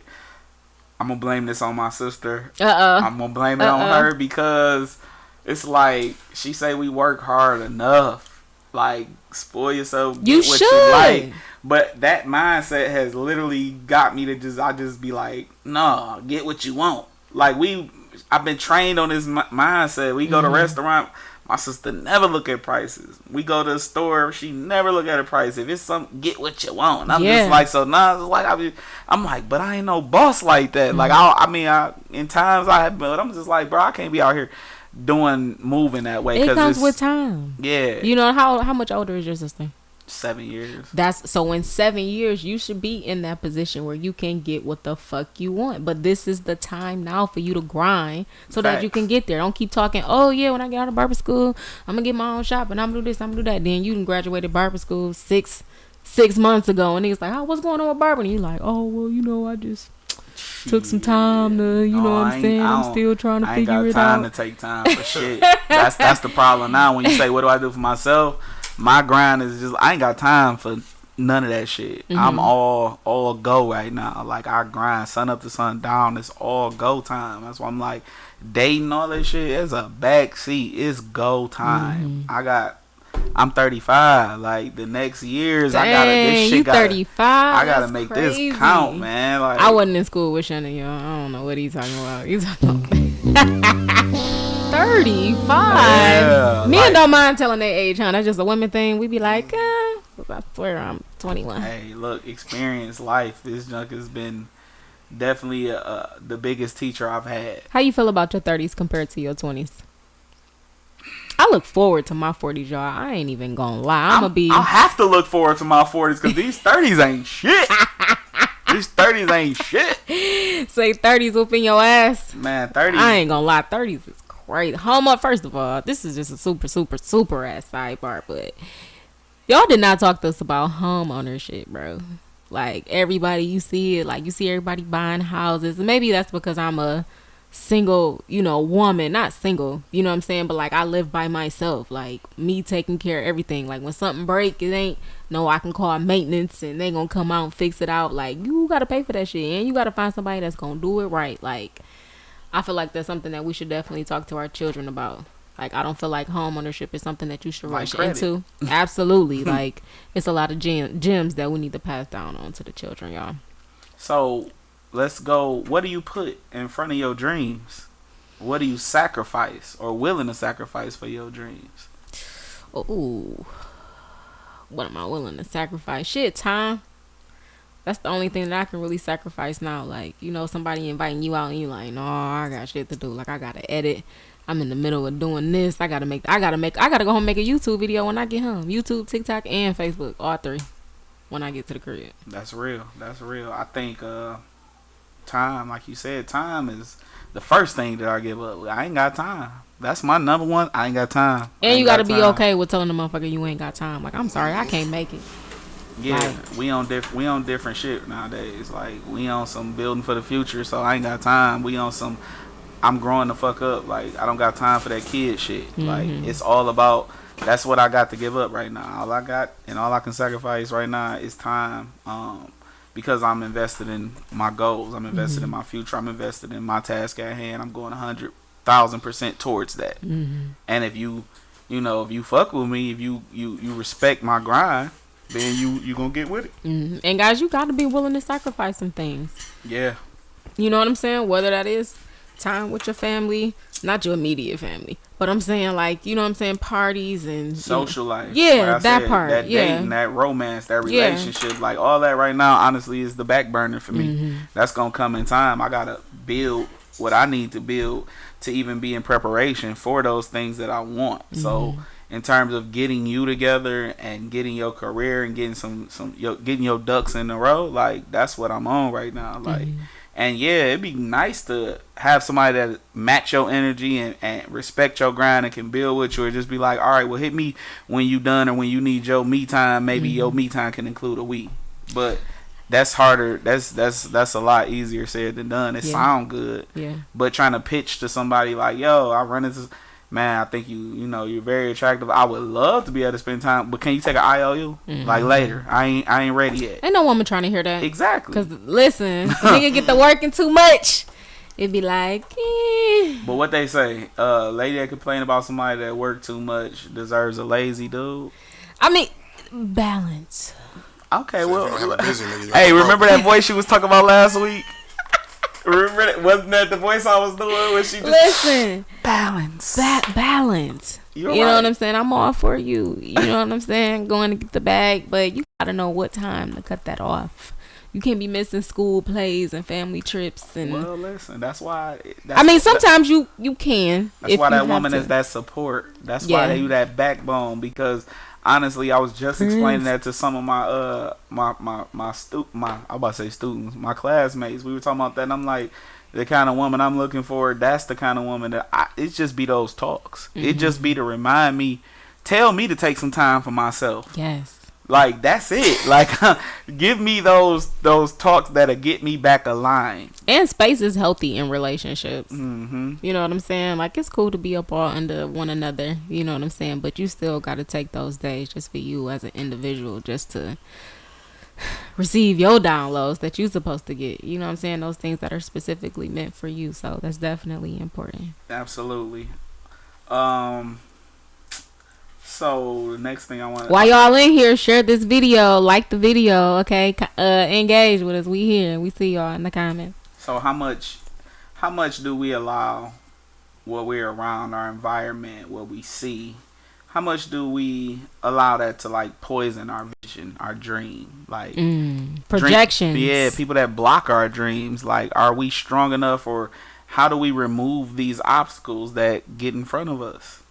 I'm going to blame this on my sister. I'm going to blame it on her because it's like she say we work hard enough. Like, spoil yourself. Get You what should. You like. But that mindset has literally got me to I just be like, no, get what you want. Like, I've been trained on this mindset. We go to restaurant. My sister never look at prices. We go to the store. She never look at a price. If it's something, get what you want. And I'm just like, so now it's like I'm like, but I ain't no boss like that. Like in times I have been, but I'm just like, bro, I can't be out here moving that way. It comes with time. Yeah. You know how much older is your sister? 7 years. That's so in 7 years you should be in that position where you can get what the fuck you want. But this is the time now for you to grind so that you can get there. Don't keep talking, oh yeah, when I get out of barber school, I'm gonna get my own shop and I'm gonna do this, I'm gonna do that. Then you done graduated barber school six months ago and niggas like, oh, what's going on with barber? And you like, oh well, you know, I just took some time to, you know what I'm saying? I'm still trying to figure it out. I ain't got time to take time for shit. That's the problem now. When you say, what do I do for myself? My grind is just, I ain't got time for none of that shit. I'm all go right now. Like, I grind sun up to sun down. It's all go time. That's why I'm like, dating all that shit, it's a back seat. It's go time. I'm 35. Like, the next years, Dang, I gotta, this shit you 35? I gotta That's make crazy. this count, man. Like, I wasn't in school with Shannon, y'all. I don't know what he's talking about. He's talking about 35. Yeah, Men don't mind telling their age, huh? That's just a women thing. We be like, I swear I'm 21. hey, look, experience life. This junk has been definitely the biggest teacher I've had. How you feel about your 30s compared to your 20s? I look forward to my 40s, y'all. I ain't even gonna lie. I'll have to look forward to my 40s because these 30s ain't shit. These 30s ain't shit. Say 30s whooping your ass. Man, 30s. I ain't gonna lie. 30s is crazy. Home up, first of all, this is just a super ass sidebar, but y'all did not talk to us about home ownership, bro. Like, everybody, you see it. Like, you see everybody buying houses. And maybe that's because I'm a single, you know, woman. Not single, you know what I'm saying? But, like, I live by myself. Like, me taking care of everything. Like, when something break, it ain't no I can call maintenance and they gonna come out and fix it out. Like, you gotta pay for that shit. And you gotta find somebody that's gonna do it right. Like, I feel like that's something that we should definitely talk to our children about. Like, I don't feel like home ownership is something that you should rush into. Absolutely. Like, it's a lot of gems that we need to pass down on to the children, y'all. So, let's go. What do you put in front of your dreams? What do you sacrifice or willing to sacrifice for your dreams? Ooh. What am I willing to sacrifice? Shit, time. That's the only thing that I can really sacrifice now. Like, you know, somebody inviting you out and you like, no, I got shit to do. Like, I gotta edit. I'm in the middle of doing this. I gotta go home and make a YouTube video when I get home. YouTube, TikTok, and Facebook. All three. When I get to the crib. That's real. I think time, like you said, time is the first thing that I give up. I ain't got time. That's my number one. I ain't got time. And you gotta be okay with telling the motherfucker you ain't got time. Like, I'm sorry, I can't make it. Yeah, like, we on different shit nowadays. Like, we on some building for the future, so I ain't got time. We on some, I'm growing the fuck up. Like, I don't got time for that kid shit. Like, it's all about, that's what I got to give up right now. All I got and all I can sacrifice right now is time. Because I'm invested in my goals. I'm invested in my future. I'm invested in my task at hand. I'm going 100,000% towards that. And if you fuck with me, if you respect my grind, then you gonna get with it. And guys, you gotta be willing to sacrifice some things. Yeah. You know what I'm saying? Whether that is time with your family, not your immediate family, but I'm saying, like, you know what I'm saying, parties and social life. Yeah, like that part. That dating, that romance, that relationship, like all that right now, honestly, is the back burner for me. That's gonna come in time. I gotta build what I need to build to even be in preparation for those things that I want. So in terms of getting you together and getting your career and getting getting your ducks in a row, like that's what I'm on right now. Like, and yeah, it'd be nice to have somebody that match your energy and respect your grind and can build with you, or just be like, all right, well, hit me when you done or when you need your me time. Maybe your me time can include a we, but that's harder. That's a lot easier said than done. It sound good, but trying to pitch to somebody like, yo, I run into. Man, I think you're very attractive. I would love to be able to spend time, but can you take an IOU like later? I ain't ready yet. Ain't no woman trying to hear that. Exactly. Cause listen, nigga get to working too much. It'd be like, But what they say, lady that complain about somebody that work too much deserves a lazy dude. I mean, balance. Okay, So well, if you don't have a busy nigga, you hey, have a remember problem. that voice she was talking about last week? Remember that? Wasn't that the voice I was doing when she just Listen, balance? balance. You're You know right. what I'm saying? I'm all for you. You know what I'm saying? Going to get the bag, but you gotta know what time to cut that off. You can't be missing school plays and family trips and. Well, listen, that's why. I mean, sometimes you can. That's if why you that have woman to. is that support. That's why they do that backbone. Because honestly, I was just explaining that to some of my students, my classmates. We were talking about that, and I'm like, the kind of woman I'm looking for. That's the kind of woman that it just be those talks. It just be to remind me, tell me to take some time for myself. Yes. Like that's it. Like give me those talks that'll get me back aligned. And space is healthy in relationships. Mm-hmm. You know what I'm saying? Like, it's cool to be up all under one another. You know what I'm saying? But you still got to take those days just for you as an individual, just to receive your downloads that you're supposed to get. You know what I'm saying? Those things that are specifically meant for you. So that's definitely important. Absolutely. So the next thing I want. While y'all in here, share this video, like the video, okay? Engage with us. We here. We see y'all in the comments. So how much do we allow what we're around, our environment, what we see? How much do we allow that to like poison our vision, our dream, like projections? People that block our dreams. Like, are we strong enough, or how do we remove these obstacles that get in front of us?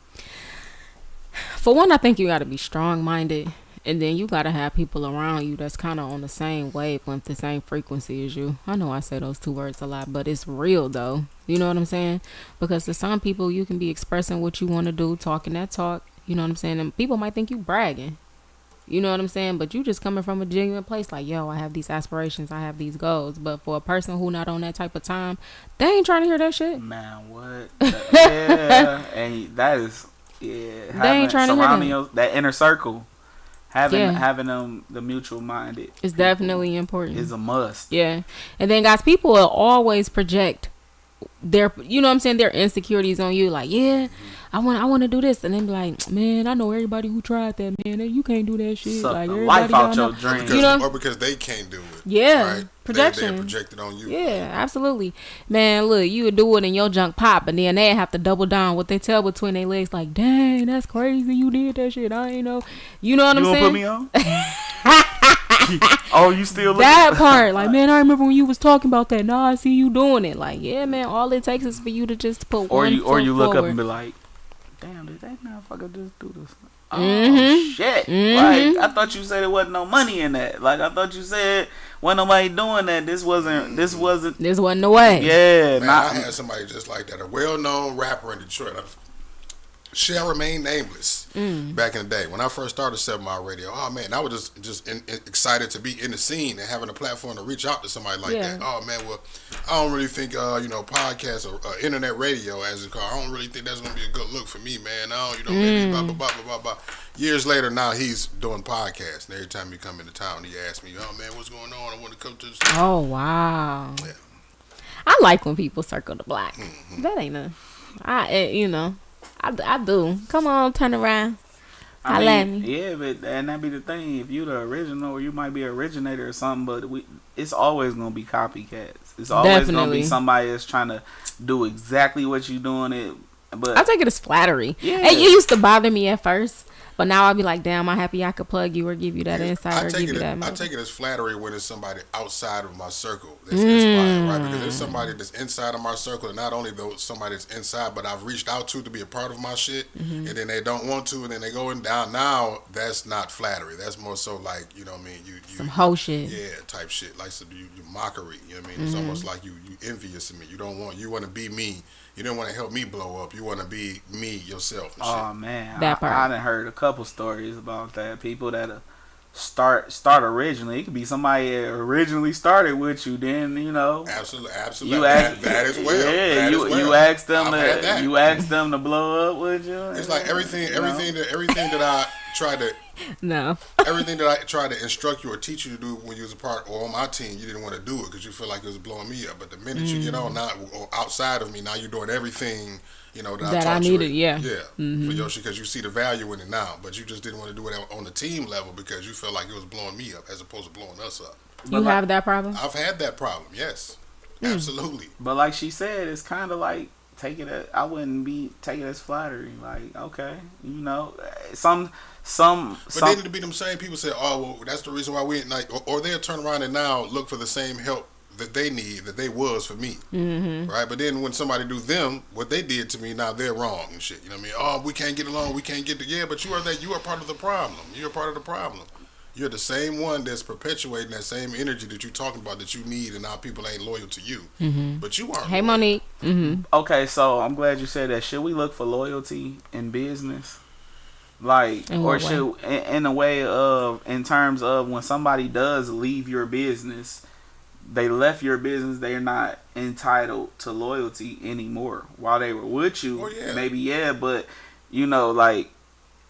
For one, I think you got to be strong-minded, and then you got to have people around you that's kind of on the same wavelength, the same frequency as you. I know I say those two words a lot, but it's real, though. You know what I'm saying? Because to some people, you can be expressing what you want to do, talking that talk. You know what I'm saying? And people might think you bragging. You know what I'm saying? But you just coming from a genuine place like, yo, I have these aspirations, I have these goals. But for a person who not on that type of time, they ain't trying to hear that shit. Man, what? Yeah, and that is... Yeah, they ain't trying to hear that inner circle, having them the mutual minded. It's definitely important. Is a must. Yeah, and then guys, people will always project their, you know what I'm saying, their insecurities on you. Like, yeah, I want to do this, and then be like, man, I know everybody who tried that, man. You can't do that shit. Suck like the everybody life out know. your dream. Because, You know? or because they can't do it. Yeah, right? projection. They projected on you. Yeah, absolutely. Man, look, you would do it and your junk pop, and then they have to double down what they tell between their legs. Like, dang, that's crazy. You did that shit. I ain't know. You know what I'm saying? You gonna put me on? Oh, you still looking? That part, like, man, I remember when you was talking about that. Now I see you doing it. Like, yeah, man, all it takes is for you to just put or one you foot look forward. up and be like, damn, did that motherfucker just do this? Oh shit! Like, I thought you said there wasn't no money in that. Like, I thought you said wasn't nobody doing that. This wasn't This wasn't the way. Yeah, Man, not I had somebody just like that, a well-known rapper in Detroit. Shall remain nameless. Back in the day, when I first started 7 Mile Radio, oh man, I was just excited to be in the scene and having a platform to reach out to somebody like that. Oh man, well, I don't really think podcasts or internet radio, as it's called, I don't really think that's gonna be a good look for me, man. Maybe blah blah blah blah blah blah. Years later, now he's doing podcasts, and every time he come into town, he asks me, "Oh man, what's going on? I want to come to the studio." Oh wow. Yeah. I like when people circle the block. That ain't I do. Come on, turn around. I Holla at mean, me. yeah, but and that be the thing. If you the original, or you might be an originator or something, but it's always gonna be copycats. It's always gonna be somebody that's trying to do exactly what you doing. But I take it as flattery. Yeah. It used to bother me at first, But now I'll be like, damn, I'm happy I could plug you or give you that insight or give you that. I take it as flattery when it's somebody outside of my circle that's inspired, right? Because there's somebody that's inside of my circle, and not only though somebody that's inside, but I've reached out to be a part of my shit, and then they don't want to, and then they going down. Now that's not flattery. That's more so like, you know what I mean? You some hoe shit. Yeah, type shit. Like some you mockery. You know what I mean? It's almost like you envious of me. You want to be me. You don't want to help me blow up. You want to be me yourself. And Oh shit. man, That part. I done heard a couple stories about that. People that start originally. It could be somebody that originally started with you. Then Absolutely. you ask that as well. Yeah, That you as well. you ask them I've had that. you ask them to blow up with you. It's like everything You know? that I tried to. No. Everything that I tried to instruct you or teach you to do when you was a part or on my team, you didn't want to do it because you feel like it was blowing me up. But the minute you get on now or outside of me, now you're doing everything that I taught needed. you. Yeah. For your shit because you see the value in it now. But you just didn't want to do it on the team level because you felt like it was blowing me up as opposed to blowing us up. You have that problem? I've had that problem. Yes, absolutely. But like she said, it's kind of like I wouldn't be take it as flattery. Like, okay, some. But then to be them same people say, oh, well, that's the reason why we ain't like, or they'll turn around and now look for the same help that they need, that they was for me, right? But then when somebody do them, what they did to me, now they're wrong and shit. You know what I mean? Oh, we can't get along, we can't get together. But you are part of the problem. You're part of the problem. You're the same one that's perpetuating that same energy that you're talking about that you need, and now people ain't loyal to you. But you aren't. Hey, loyal. Monique. Okay, so I'm glad you said that. Should we look for loyalty in business? Like, In or what way? should in a way of in terms of when somebody does leave your business, they left your business, they're not entitled to loyalty anymore. While they were with you, Oh, yeah. maybe but like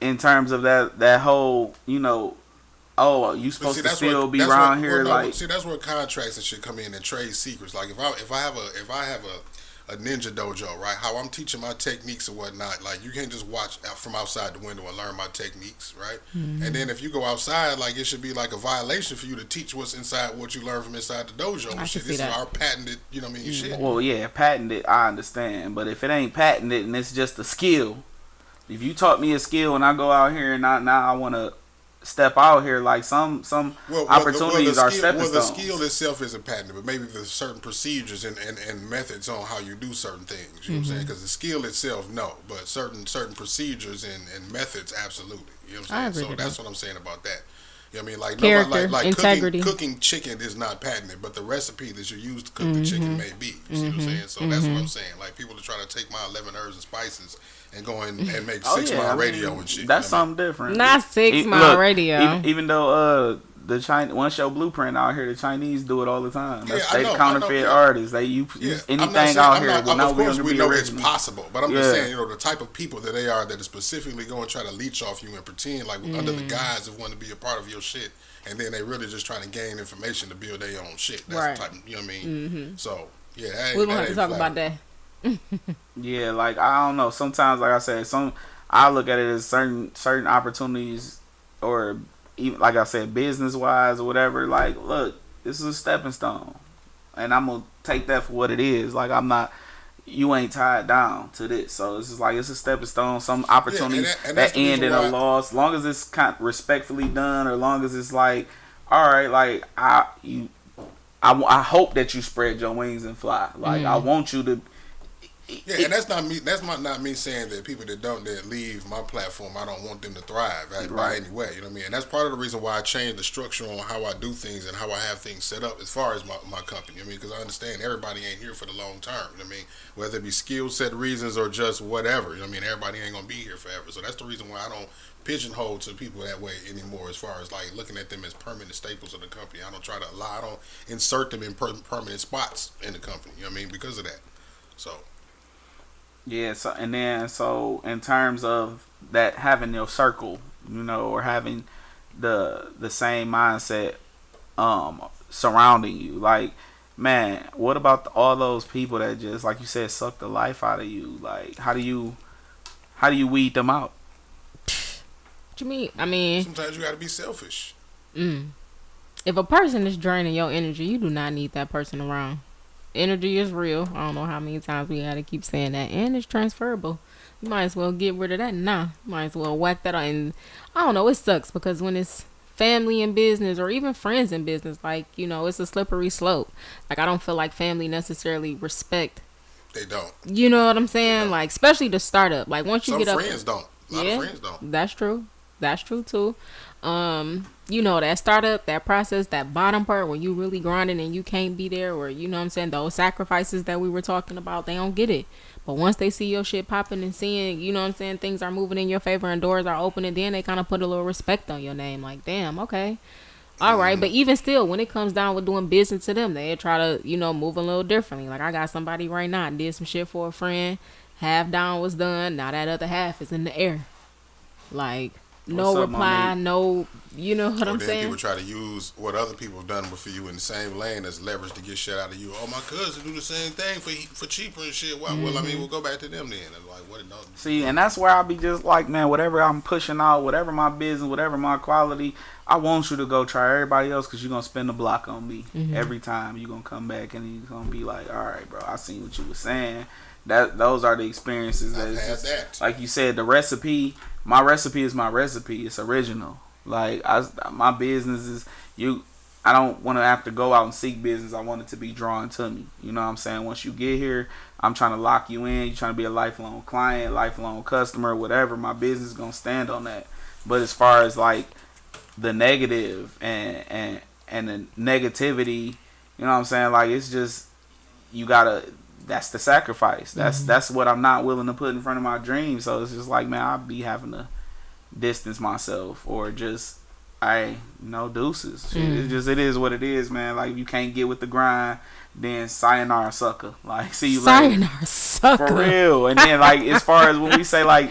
in terms of that whole, oh, you But supposed see, to that's still what- be that's around what- here, well, no, like. see, that's where contracts and shit come in and trade secrets. Like if I have a ninja dojo, right? How I'm teaching my techniques and whatnot. Like you can't just watch out from outside the window and learn my techniques, right? And then if you go outside, like it should be like a violation for you to teach what's inside what you learn from inside the dojo. I And shit. can This see is that. our patented, shit. Well, yeah, patented, I understand. But if it ain't patented and it's just a skill, if you taught me a skill and I go out here and now I want to step out here, like some opportunities are stepping Well, the stones. skill itself isn't patented, but maybe there's certain procedures and methods on how you do certain things. You know what I'm saying? Because the skill itself, no, but certain procedures and methods, absolutely. You know what I I'm agree saying? So with that's that. what I'm saying about that. You know what I mean? Like Character, nobody, like integrity. cooking chicken is not patented, but the recipe that you use to cook the chicken may be. You see what I'm saying? So that's what I'm saying. Like people that try to take my 11 herbs and spices and go in and make 6 Mile I mean, Radio and shit. That's you know what I mean? something different. Not 6 Mile Look, Radio. Even though the China One Show Blueprint out here, the Chinese do it all the time. Yeah, They I know, counterfeit yeah. artists. They use anything out here. But of course, we know it's original. possible, but I'm just Yeah. saying, the type of people that they are that is specifically going to try to leech off you and pretend like under the guise of wanting to be a part of your shit, and then they really just trying to gain information to build their own shit. That's Right. the type of, you know what I mean? So, yeah, that ain't, We're going to that have to ain't talk about flattering. that. Yeah, like I don't know. Sometimes, like I said, I look at it as certain opportunities, or even like I said, business wise or whatever. Like, look, this is a stepping stone, and I'm gonna take that for what it is. Like you ain't tied down to this, so it's just like it's a stepping stone. Some opportunities and that's that the end in reason a why- loss, long as it's kind of respectfully done, or long as it's like, all right, like I hope that you spread your wings and fly. Like I want you to. Yeah, and that's not me. That's not me saying that people that leave my platform, I don't want them to thrive by Right. any way. You know what I mean? And that's part of the reason why I changed the structure on how I do things and how I have things set up as far as my company. I mean, because I understand everybody ain't here for the long term. You know what I mean? Whether it be skill set reasons or just whatever. You know what I mean? Everybody ain't gonna be here forever. So that's the reason why I don't pigeonhole to people that way anymore. As far as like looking at them as permanent staples of the company, I don't try to lie. I don't insert them in permanent spots in the company. You know what I mean? Because of that. So. Yeah, so in terms of that, having your circle, or having the same mindset surrounding you, like, man, what about all those people that just, like you said, suck the life out of you? Like, how do you weed them out? What you mean? I mean, Sometimes you got to be selfish. if a person is draining your energy, you do not need that person around. energy is real. I don't know how many times we gotta keep saying that, and it's transferable. You might as well get rid of that now. Might as well whack that on. And I don't know, it sucks because when it's family in business or even friends in business, like, you know, it's a slippery slope. Like, I don't feel like family necessarily respect. They don't. You know what I'm saying? Like, especially the startup. Like, once you Some get up, friends don't. A lot of friends don't. That's true. That's true too. You know, that startup, that process, that bottom part where you really grinding and you can't be there, or, you know what I'm saying, those sacrifices that we were talking about, they don't get it. But once they see your shit popping and seeing, you know what I'm saying, things are moving in your favor and doors are opening, then they kind of put a little respect on your name. Like, damn, okay. All right. But even still, when it comes down with doing business to them, they try to, you know, move a little differently. Like, I got somebody right now, did some shit for a friend. Half down was done. Now that other half is in the air. Like, no What's up, reply, Monique? no, you know what I'm Then saying? people try to use what other people have done for you in the same lane as leverage to get shit out of you. Oh, my cousin do the same thing for cheaper and shit. Well, I mean, we'll go back to them then. And like, what? No. See, and that's where I'll be just like, man, whatever I'm pushing out, whatever my business, whatever my quality, I want you to go try everybody else because you're going to spend the block on me. Every time you're going to come back and you're going to be like, all right, bro, I seen what you were saying. Those are the experiences that, I've it's had just, that. like you said, the recipe, my recipe is my recipe. It's original. Like, my business is, I don't want to have to go out and seek business. I want it to be drawn to me. You know what I'm saying? Once you get here, I'm trying to lock you in. You're trying to be a lifelong client, lifelong customer, whatever. My business is going to stand on that. But as far as like the negative and the negativity, you know what I'm saying? Like, it's just, you gotta, that's the sacrifice. That's what I'm not willing to put in front of my dreams. So it's just like, man, I'll be having to distance myself or just, deuces. Shit, it is what it is, man. Like, if you can't get with the grind, then sayonara sucker. Like, see you later. Sayonara sucker. For real. And then, like, as far as when we say, like,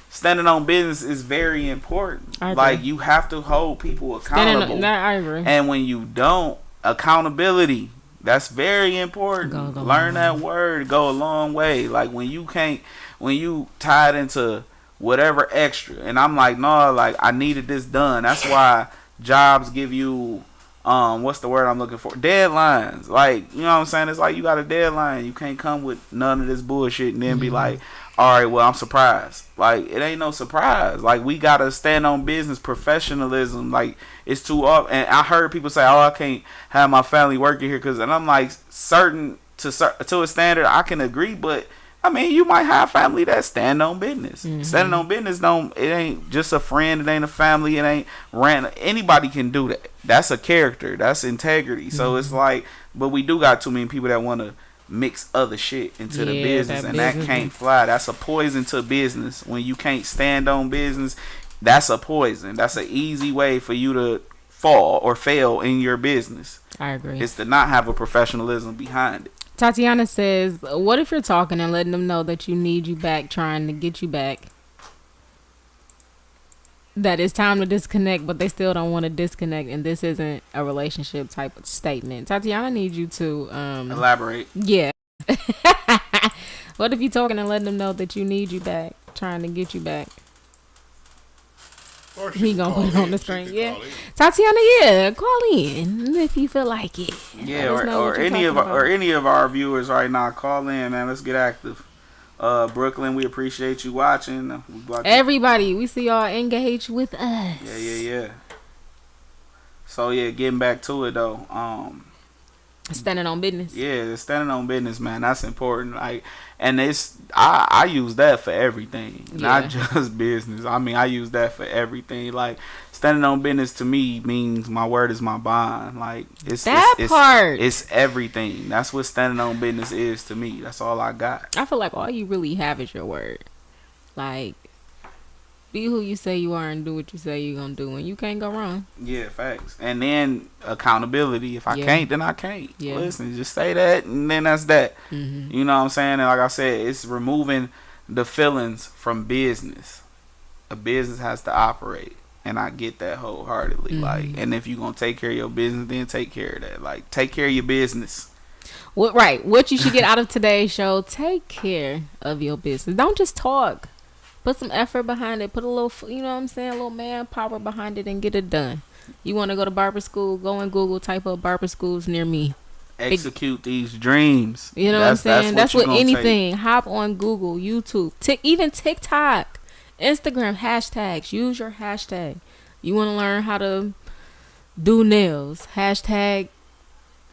standing on business is very important. Like, you have to hold people accountable. I agree. And when you don't, accountability, that's very important. Learn that word, go a long way. Like, when you tied into whatever extra, and I'm like, no, like, I needed this done. That's why jobs give you, what's the word I'm looking for? Deadlines. Like, you know what I'm saying? It's like, you got a deadline. You can't come with none of this bullshit and then be like, all right, well, I'm surprised. Like, it ain't no surprise. Like, we gotta stand on business, professionalism. Like, it's too up. And I heard people say, oh, I can't have my family working here, and I'm like, certain to a standard, I can agree, but I mean, you might have family that stand on business. Standing on business it ain't just a friend, it ain't a family, it ain't random. Anybody can do that. That's a character. That's integrity. So it's like, but we do got too many people that want to mix other shit into the business, and that can't fly. That's a poison to business. When you can't stand on business, that's a poison. That's an easy way for you to fall or fail in your business. I agree. It's to not have a professionalism behind it. Tatiana says, what if you're talking and letting them know that you need you back, trying to get you back, that it's time to disconnect, but they still don't want to disconnect, and this isn't a relationship type of statement? Tatiana needs you to elaborate. Yeah. What if you're talking and letting them know that you need you back, trying to get you back? He gonna put it on the screen. Yeah, Tatiana, call in if you feel like it. Yeah, or any of our viewers right now, call in, man. Let's get active. Brooklyn, we appreciate you watching. Everybody, we see y'all engage with us. Yeah. So getting back to it though. Standing on business. Yeah, standing on business, man. That's important. Like, and I use that for everything, not just business. I mean, I use that for everything. Like, standing on business to me means my word is my bond. Like, it's everything. That's what standing on business is to me. That's all I got. I feel like all you really have is your word. Like, be who you say you are and do what you say you're gonna do, and you can't go wrong. Yeah, facts. And then accountability. If I can't, then I can't. Listen, just say that, and then that's that. You know what I'm saying? And like I said, it's removing the feelings from business. A business has to operate, and I get that wholeheartedly. Like, and if you're gonna take care of your business, then take care of that. Like, take care of your business. What you should get out of today's show: take care of your business. Don't just talk. Put some effort behind it. Put a little, you know what I'm saying, a little manpower behind it and get it done. You want to go to barber school? Go and Google, type up barber schools near me. execute these dreams. You know what I'm saying? That's you what gonna anything. Hop on Google, YouTube, even TikTok, Instagram hashtags. Use your hashtag. You want to learn how to do nails? Hashtag.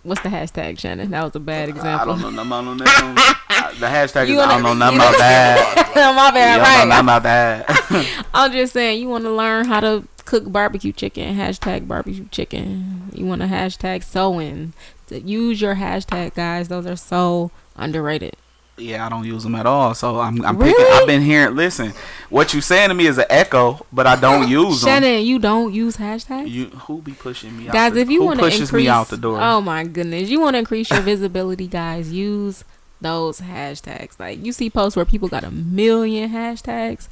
What's the hashtag, Shannon? That was a bad example. I don't know nothing on that. The hashtag is You I don't know nothing about that. My bad, Yeah, I don't know right? nothing about that. I'm just saying, you want to learn how to cook barbecue chicken. Hashtag barbecue chicken. You want to hashtag sewing. To use your hashtag, guys. Those are so underrated. Yeah, I don't use them at all. So I'm Really? picking. I've been hearing. Listen, what you saying to me is an echo, but I don't use them. Shannon, you don't use hashtags? Who be pushing me out? Guys, if you who want to pushes increase, me out the door? oh my goodness, you want to increase your visibility, guys, use those hashtags. Like, you see posts where people got 1 million hashtags,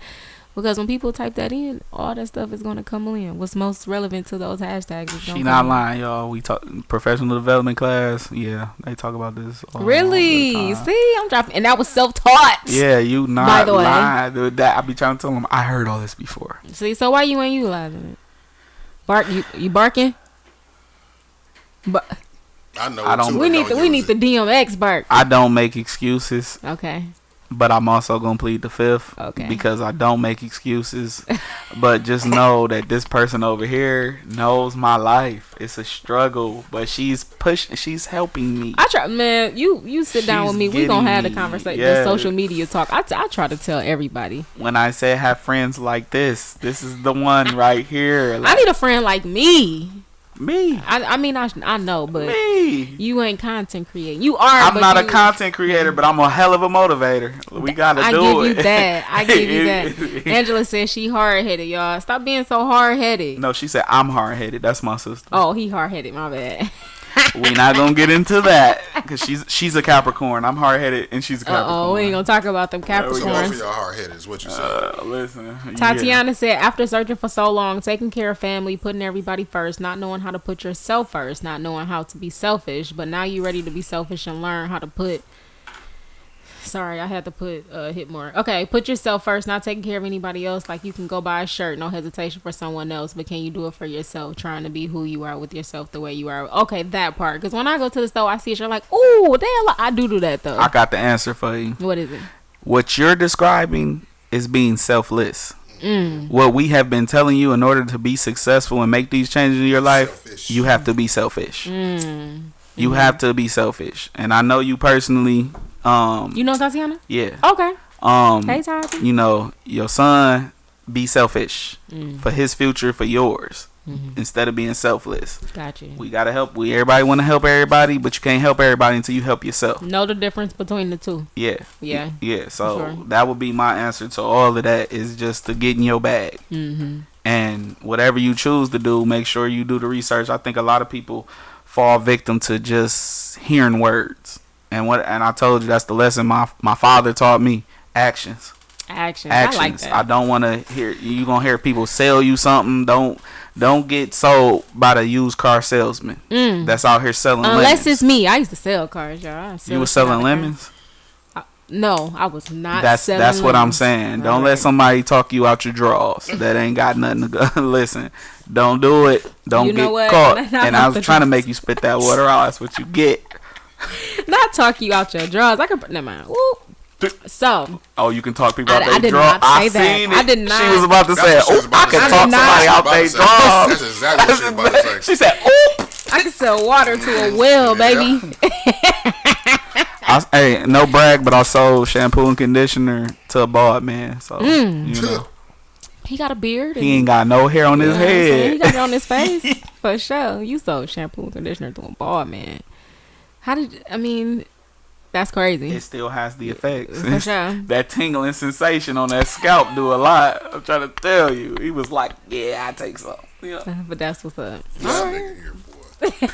because when people type that in, all that stuff is going to come in. What's most relevant to those hashtags is She gonna not come in. lying, y'all. We talk professional development class. Yeah, they talk about this. All Really? the time. See, I'm dropping, and that was self-taught. Yeah, you not By the way. lying, dude. That I be trying to tell them. I heard all this before. See, so why you ain't utilizing it? You barking? But I know. I don't- too, we but need don't we need use the it. DMX bark. I don't make excuses, Okay. but I'm also gonna plead the fifth. Okay. Because I don't make excuses. But just know that this person over here knows my life. It's a struggle, but she's pushing. She's helping me. I try, man. You sit down She's with me. We gonna have the getting me. conversation, Yeah. the social media talk. I try to tell everybody. When I say have friends like this is the one right here. I Like, need a friend like me. me. I mean, I know, but Me. you ain't content creating. You are. I'm but not a you- content creator, but I'm a hell of a motivator. We gotta I do give it. you that. I give you that. Angela says she hard headed, y'all. Stop being so hard headed. No, she said I'm hard headed. That's my sister. Oh, he hard headed. My bad. We not gonna get into that because she's a Capricorn. I'm hard headed and she's a Capricorn. Oh, we ain't gonna talk about them So both of Capricorns. y'all hard headed is what you said. Listen, Tatiana said, after searching for so long, taking care of family, putting everybody first, not knowing how to put yourself first, not knowing how to be selfish, but now you're ready to be selfish and learn how to put. Sorry, I had to put hit more. Okay, put yourself first, not taking care of anybody else. Like, you can go buy a shirt, no hesitation for someone else, but can you do it for yourself? Trying to be who you are with yourself the way you are. Okay, that part. Because when I go to the store, I see a shirt like, ooh, damn, I do that though. I got the answer for you. What is it? What you're describing is being selfless. Mm. What we have been telling you, in order to be successful and make these changes in your life, Selfish. you have to be selfish. Mm. You have to be selfish. And I know you personally. You know Tatiana? Yeah. Okay. Hey, Um. Tati. You know, your son, be selfish Mm. for his future, for yours, Mhm. instead of being selfless. Got you. We gotta help. Everybody want to help everybody, but you can't help everybody until you help yourself. Know the difference between the two. Yeah. Yeah. Yeah. So Sure. that would be my answer to all of that, is just to get in your bag. Mm-hmm. And whatever you choose to do, make sure you do the research. I think a lot of people fall victim to just hearing words. And I told you that's the lesson my father taught me. Actions. Actions. Actions. I like that. don't want to hear you gonna hear people sell you something. Don't get sold by the used car salesman that's out here selling Unless lemons. it's me. I used to sell cars, y'all. I sell You was shit out selling of lemons? cars. No, I was not. That's selling what I'm lemons. saying. Don't Right. let somebody talk you out your drawers. That ain't got nothing to go. Listen, don't do it. Don't You know get what? caught. Not And I off was the trying to drawers. make you spit that water out. That's what you get. Not talk you out your drawers. I could. Never mind. Woo. So Oh, you can talk people out I their did draw. not say I that. seen I it. did not. She was about to That's say, what she was "Oh, about I to can say. talk I did somebody not. out their That's draw." exactly what she was about to say. She said, "Oh." I could sell water to a well, baby. Hey, no brag, but I sold shampoo and conditioner to a bald man. So you know, He got a beard. he ain't got no hair on his You know what I'm saying? He head. got it on his face for sure. You sold shampoo and conditioner to a bald man. How did? I mean, that's crazy. It still has the effects. For sure. That tingling sensation on that scalp do a lot. I'm trying to tell you. He was like, "Yeah, I take some." Yeah. But that's what's up. That nigga here,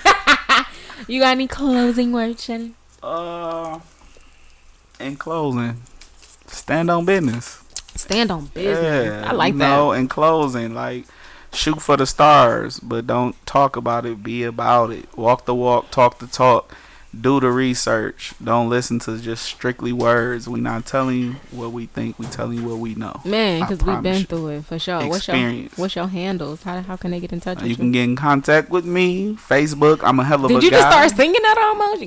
boy. You got any closing words, Shannon? In closing, stand on business. Stand on business. Yeah, I like you that. know, in closing, like, shoot for the stars, but don't talk about it. Be about it. Walk the walk, talk the talk. Do the research. Don't listen to just strictly words. We not telling you what we think. We telling you what we know. Man, I because we've been promise you. through it for sure. Experience. What's your handles? How can they get in touch with you? You can get in contact with me. Facebook. I'm a hell of a guy. Did you just start singing that almost?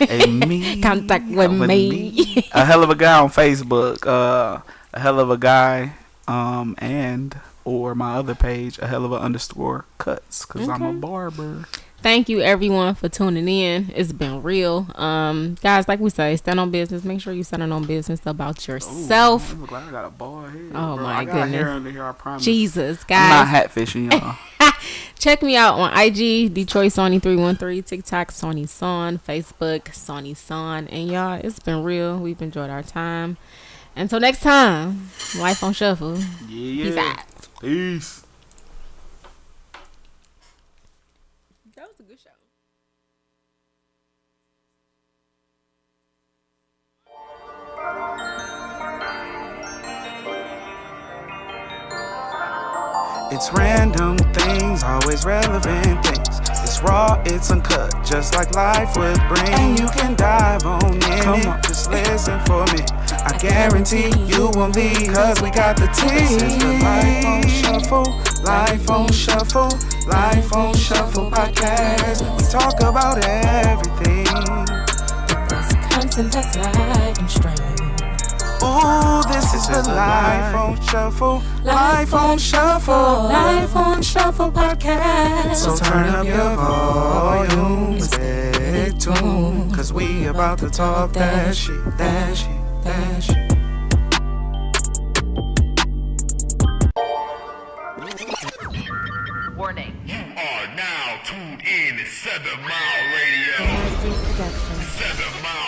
Hey, me. Contact with me. A hell of a guy on Facebook. A hell of a guy. And or my other page, a hell of a _cuts, because I'm a barber. Thank you everyone for tuning in. It's been real. Guys, like we say, stand on business. Make sure you stand on business about yourself. Ooh, I got a bald head. Oh, bro. my I got goodness. hair under here, I promise. Jesus, I'm guys. not hatfishing y'all. Check me out on IG, Detroit Sony 313, TikTok Sony Son, Facebook Sony Son, and y'all, it's been real. We've enjoyed our time. Until next time, Life on Shuffle. Yeah. Peace out. Peace. That was a good show. It's random things, always relevant things. It's raw, it's uncut, just like life would bring. And you can dive on in. Come on, just listen for me. I guarantee you won't leave, cause we got the tea. This is the Life on Shuffle, Life on Shuffle, Life on Shuffle podcast. We talk about everything. There's content that's live and strange. Ooh, this is the Life on Shuffle, Life on Shuffle, Life on Shuffle podcast. So turn up your volume, stay tuned, cause we about to talk that shit, that shit, that shit. Warning. You are now tuned in to 7 Mile Radio. 7 Mile